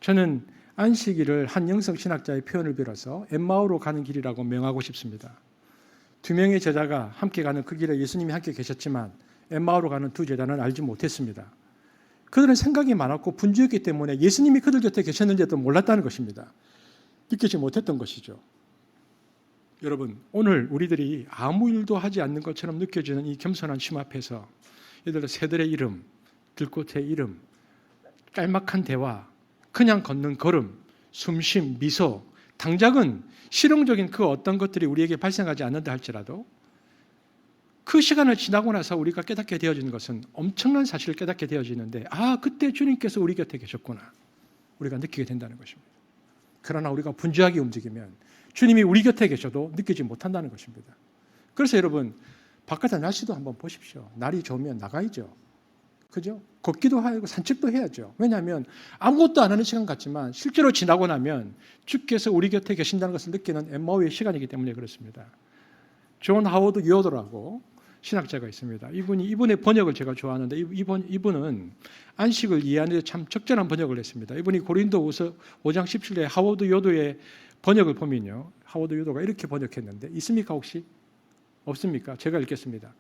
저는 안식일을 한 영성신학자의 표현을 빌어서 엠마오로 가는 길이라고 명하고 싶습니다. 2명의 제자가 함께 가는 그 길에 예수님이 함께 계셨지만 엠마오로 가는 2 제자는 알지 못했습니다. 그들은 생각이 많았고 분주했기 때문에 예수님이 그들 곁에 계셨는지도 몰랐다는 것입니다. 느끼지 못했던 것이죠. 여러분 오늘 우리들이 아무 일도 하지 않는 것처럼 느껴지는 이 겸손한 쉼 앞에서 얘들 새들의 이름, 들꽃의 이름, 짤막한 대화, 그냥 걷는 걸음, 숨쉼, 미소, 당장은 실용적인 그 어떤 것들이 우리에게 발생하지 않는다 할지라도 그 시간을 지나고 나서 우리가 깨닫게 되어지는 것은 엄청난 사실을 깨닫게 되어지는데 그때 주님께서 우리 곁에 계셨구나 우리가 느끼게 된다는 것입니다. 그러나 우리가 분주하게 움직이면 주님이 우리 곁에 계셔도 느끼지 못한다는 것입니다. 그래서 여러분 바깥의 날씨도 한번 보십시오. 날이 좋으면 나가야죠. 그죠? 걷기도 하고 산책도 해야죠. 왜냐하면 아무것도 안 하는 시간 같지만 실제로 지나고 나면 주께서 우리 곁에 계신다는 것을 느끼는 엠마오의 시간이기 때문에 그렇습니다. 존 하워드 요더라고 신학자가 있습니다. 이분의 번역을 제가 좋아하는데 이분은 안식을 이해하는 데 참 적절한 번역을 했습니다. 이분이 고린도후서 5장 17절에 하워드 요더의 번역을 보면요. 하워드 요더가 이렇게 번역했는데 있습니까 혹시? 없습니까? 제가 읽겠습니다.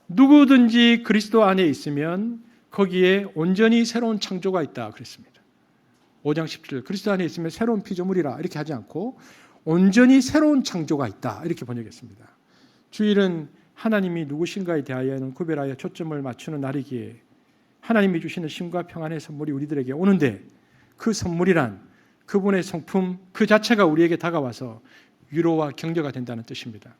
누구든지 그리스도 안에 있으면 거기에 온전히 새로운 창조가 있다 그랬습니다. 5장 17절 그리스도 안에 있으면 새로운 피조물이라 이렇게 하지 않고 온전히 새로운 창조가 있다 이렇게 번역했습니다. 주일은 하나님이 누구신가에 대하여는 구별하여 초점을 맞추는 날이기에 하나님이 주시는 쉼과 평안의 선물이 우리들에게 오는데 그 선물이란 그분의 성품 그 자체가 우리에게 다가와서 위로와 격려가 된다는 뜻입니다.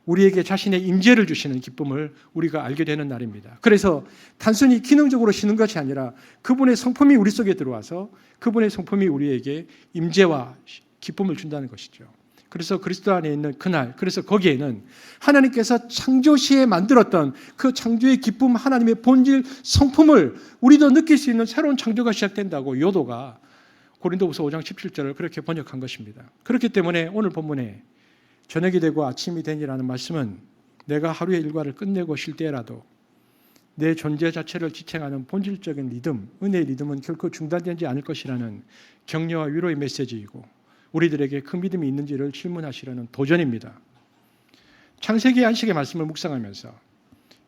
우리에게 자신의 임재를 주시는 기쁨을 우리가 알게 되는 날입니다. 그래서 단순히 기능적으로 쉬는 것이 아니라 그분의 성품이 우리 속에 들어와서 그분의 성품이 우리에게 임재와 기쁨을 준다는 것이죠. 그래서 그리스도 안에 있는 그날, 그래서 거기에는 하나님께서 창조시에 만들었던 그 창조의 기쁨, 하나님의 본질, 성품을 우리도 느낄 수 있는 새로운 창조가 시작된다고 요도가 고린도후서 5장 17절을 그렇게 번역한 것입니다. 그렇기 때문에 오늘 본문에 저녁이 되고 아침이 되니라는 말씀은 내가 하루의 일과를 끝내고 쉴 때라도 내 존재 자체를 지탱하는 본질적인 리듬, 은혜의 리듬은 결코 중단되지 않을 것이라는 격려와 위로의 메시지이고 우리들에게 그 믿음이 있는지를 질문하시려는 도전입니다. 창세기 안식의 말씀을 묵상하면서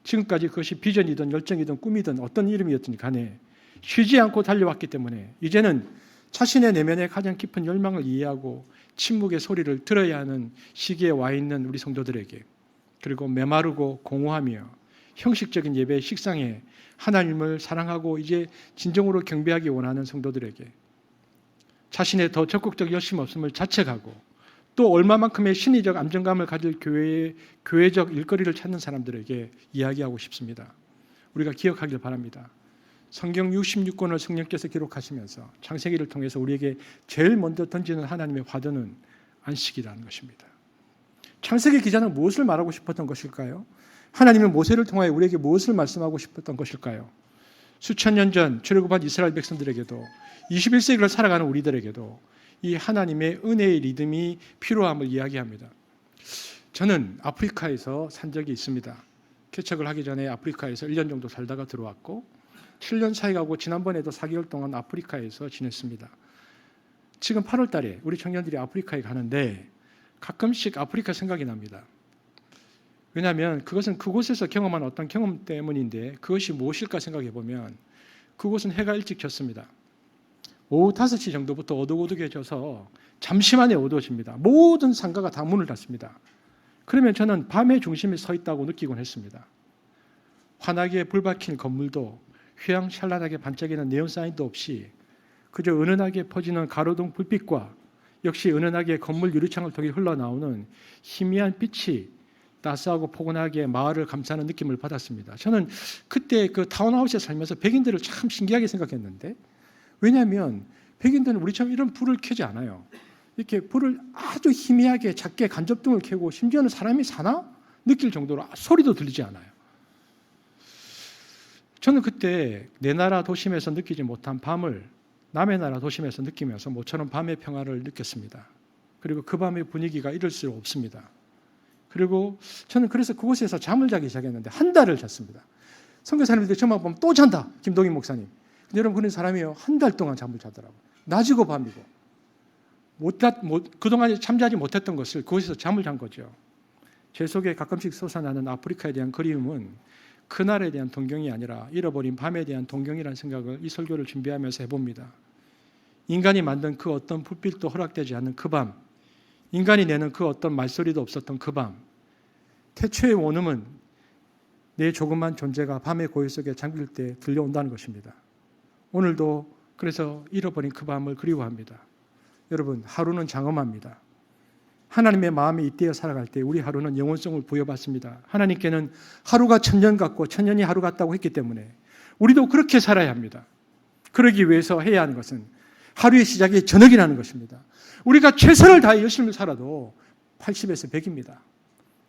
지금까지 그것이 비전이든 열정이든 꿈이든 어떤 이름이었든 간에 쉬지 않고 달려왔기 때문에 이제는 자신의 내면의 가장 깊은 열망을 이해하고 침묵의 소리를 들어야 하는 시기에 와 있는 우리 성도들에게, 그리고 메마르고 공허하며 형식적인 예배의 식상에 하나님을 사랑하고 이제 진정으로 경배하기 원하는 성도들에게, 자신의 더 적극적 열심 없음을 자책하고 또 얼마만큼의 심리적 안정감을 가질 교회적 일거리를 찾는 사람들에게 이야기하고 싶습니다. 우리가 기억하길 바랍니다. 성경 66권을 성령께서 기록하시면서 창세기를 통해서 우리에게 제일 먼저 던지는 하나님의 화두는 안식이라는 것입니다. 창세기 기자는 무엇을 말하고 싶었던 것일까요? 하나님은 모세를 통하여 우리에게 무엇을 말씀하고 싶었던 것일까요? 수천 년 전 출애굽한 이스라엘 백성들에게도 21세기를 살아가는 우리들에게도 이 하나님의 은혜의 리듬이 필요함을 이야기합니다. 저는 아프리카에서 산 적이 있습니다. 개척을 하기 전에 아프리카에서 1년 정도 살다가 들어왔고 7년 사역하고 지난번에도 4개월 동안 아프리카에서 지냈습니다. 지금 8월 달에 우리 청년들이 아프리카에 가는데 가끔씩 아프리카 생각이 납니다. 왜냐하면 그것은 그곳에서 경험한 어떤 경험 때문인데 그것이 무엇일까 생각해 보면 그곳은 해가 일찍 졌습니다. 오후 5시 정도부터 어둑어둑해져서 잠시만에 어두워집니다. 모든 상가가 다 문을 닫습니다. 그러면 저는 밤의 중심에 서 있다고 느끼곤 했습니다. 환하게 불박힌 건물도 휘황찬란하게 반짝이는 네온사인도 없이 그저 은은하게 퍼지는 가로등 불빛과 역시 은은하게 건물 유리창을 통해 흘러나오는 희미한 빛이 따스하고 포근하게 마을을 감싸는 느낌을 받았습니다. 저는 그때 그 타운하우스에 살면서 백인들을 참 신기하게 생각했는데, 왜냐하면 백인들은 우리처럼 이런 불을 켜지 않아요. 이렇게 불을 아주 희미하게 작게 간접등을 켜고 심지어는 사람이 사나? 느낄 정도로 소리도 들리지 않아요. 저는 그때 내 나라 도심에서 느끼지 못한 밤을 남의 나라 도심에서 느끼면서 모처럼 밤의 평화를 느꼈습니다. 그리고 그 밤의 분위기가 이럴 수 없습니다. 그리고 저는 그래서 그곳에서 잠을 자기 시작했는데 한 달을 잤습니다. 선교사님들 저만 보면 또 잔다, 김동인 목사님. 근데 여러분, 그런 사람이요, 한 달 동안 잠을 자더라고요. 낮이고 밤이고. 그동안 잠자지 못했던 것을 그곳에서 잠을 잔 거죠. 제 속에 가끔씩 솟아나는 아프리카에 대한 그리움은 그날에 대한 동경이 아니라 잃어버린 밤에 대한 동경이라는 생각을 이 설교를 준비하면서 해봅니다. 인간이 만든 그 어떤 불빛도 허락되지 않는 그 밤, 인간이 내는 그 어떤 말소리도 없었던 그 밤, 태초의 원음은 내 조그만 존재가 밤의 고요 속에 잠길 때 들려온다는 것입니다. 오늘도 그래서 잃어버린 그 밤을 그리워합니다. 여러분, 하루는 장엄합니다. 하나님의 마음에 잇대어 살아갈 때 우리 하루는 영원성을 부여받습니다. 하나님께는 하루가 천년 같고 천년이 하루 같다고 했기 때문에 우리도 그렇게 살아야 합니다. 그러기 위해서 해야 하는 것은 하루의 시작이 저녁이라는 것입니다. 우리가 최선을 다해 열심히 살아도 80에서 100입니다.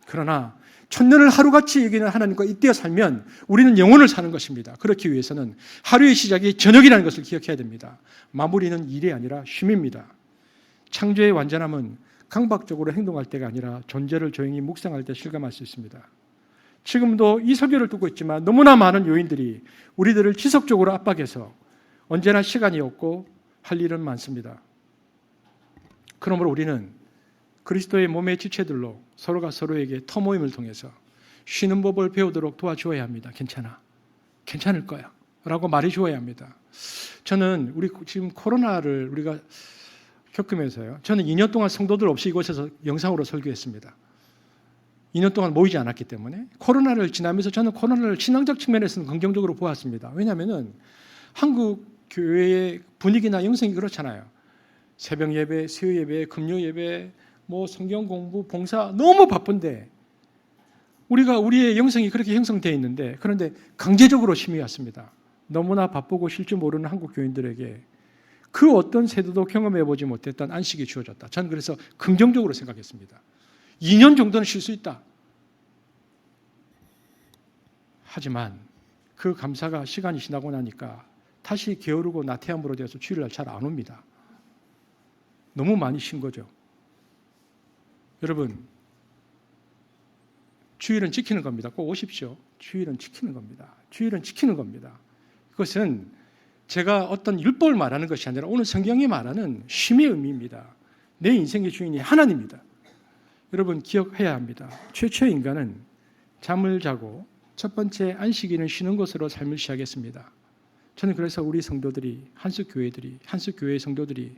그러나 천년을 하루같이 여기는 하나님과 잇대어 살면 우리는 영혼을 사는 것입니다. 그렇기 위해서는 하루의 시작이 저녁이라는 것을 기억해야 됩니다. 마무리는 일이 아니라 쉼입니다. 창조의 완전함은 강박적으로 행동할 때가 아니라 존재를 조용히 묵상할 때 실감할 수 있습니다. 지금도 이 설교를 듣고 있지만 너무나 많은 요인들이 우리들을 지속적으로 압박해서 언제나 시간이 없고 할 일은 많습니다. 그러므로 우리는 그리스도의 몸의 지체들로 서로가 서로에게 터모임을 통해서 쉬는 법을 배우도록 도와주어야 합니다. 괜찮아, 괜찮을 거야 라고 말해주어야 합니다. 저는 우리 지금 코로나를 우리가 겪으면서요, 저는 2년 동안 성도들 없이 이곳에서 영상으로 설교했습니다. 2년 동안 모이지 않았기 때문에 코로나를 지나면서 저는 코로나를 신앙적 측면에서는 긍정적으로 보았습니다. 왜냐하면 한국 교회의 분위기나 영성이 그렇잖아요. 새벽 예배, 수요 예배, 금요 예배, 뭐 성경 공부, 봉사 너무 바쁜데 우리의 영성이 그렇게 형성되어 있는데, 그런데 강제적으로 심이 왔습니다. 너무나 바쁘고 쉴 줄 모르는 한국 교인들에게 그 어떤 세대도 경험해보지 못했던 안식이 주어졌다. 저는 그래서 긍정적으로 생각했습니다. 2년 정도는 쉴 수 있다. 하지만 그 감사가 시간이 지나고 나니까 다시 게으르고 나태함으로 되어서 주일날 잘 안 옵니다. 너무 많이 쉰 거죠. 여러분, 주일은 지키는 겁니다. 꼭 오십시오. 주일은 지키는 겁니다. 주일은 지키는 겁니다. 그것은 제가 어떤 율법을 말하는 것이 아니라 오늘 성경이 말하는 쉼의 의미입니다. 내 인생의 주인이 하나님입니다. 여러분 기억해야 합니다. 최초의 인간은 잠을 자고 첫 번째 안식일은 쉬는 것으로 삶을 시작했습니다. 저는 그래서 우리 성도들이 한석교회의 성도들이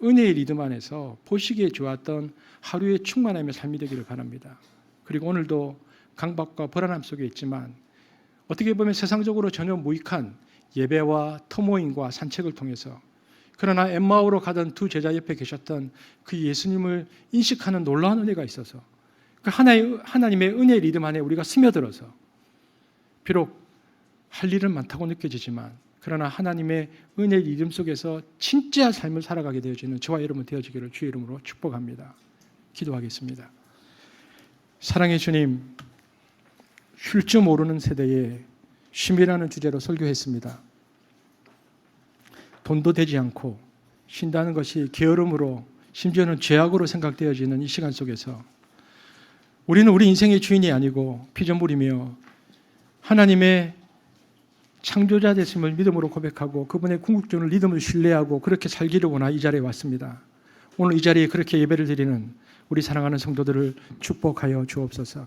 은혜의 리듬 안에서 보시기에 좋았던 하루의 충만함의 삶이 되기를 바랍니다. 그리고 오늘도 강박과 불안함 속에 있지만 어떻게 보면 세상적으로 전혀 무익한 예배와 터모임과 산책을 통해서 그러나 엠마오로 가던 두 제자 옆에 계셨던 그 예수님을 인식하는 놀라운 은혜가 있어서 그 하나님의 은혜의 리듬 안에 우리가 스며들어서 비록 할 일은 많다고 느껴지지만 그러나 하나님의 은혜의 리듬 속에서 진짜 삶을 살아가게 되어지는 저와 여러분 되어지기를 주의 이름으로 축복합니다. 기도하겠습니다. 사랑의 주님, 쉴 줄 모르는 세대에 쉼이라는 주제로 설교했습니다. 돈도 되지 않고 쉰다는 것이 게으름으로 심지어는 죄악으로 생각되어지는 이 시간 속에서 우리는 우리 인생의 주인이 아니고 피조물이며 하나님의 창조자 되심을 믿음으로 고백하고 그분의 궁극적인 리듬을 신뢰하고 그렇게 살기를 원하 이 자리에 왔습니다. 오늘 이 자리에 그렇게 예배를 드리는 우리 사랑하는 성도들을 축복하여 주옵소서.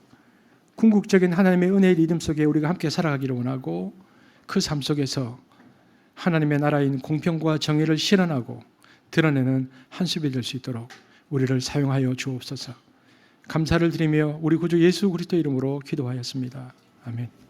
궁극적인 하나님의 은혜의 리듬 속에 우리가 함께 살아가기를 원하고 그 삶 속에서 하나님의 나라인 공평과 정의를 실현하고 드러내는 한숲이 될 수 있도록 우리를 사용하여 주옵소서. 감사를 드리며 우리 구주 예수 그리스도 이름으로 기도하였습니다. 아멘.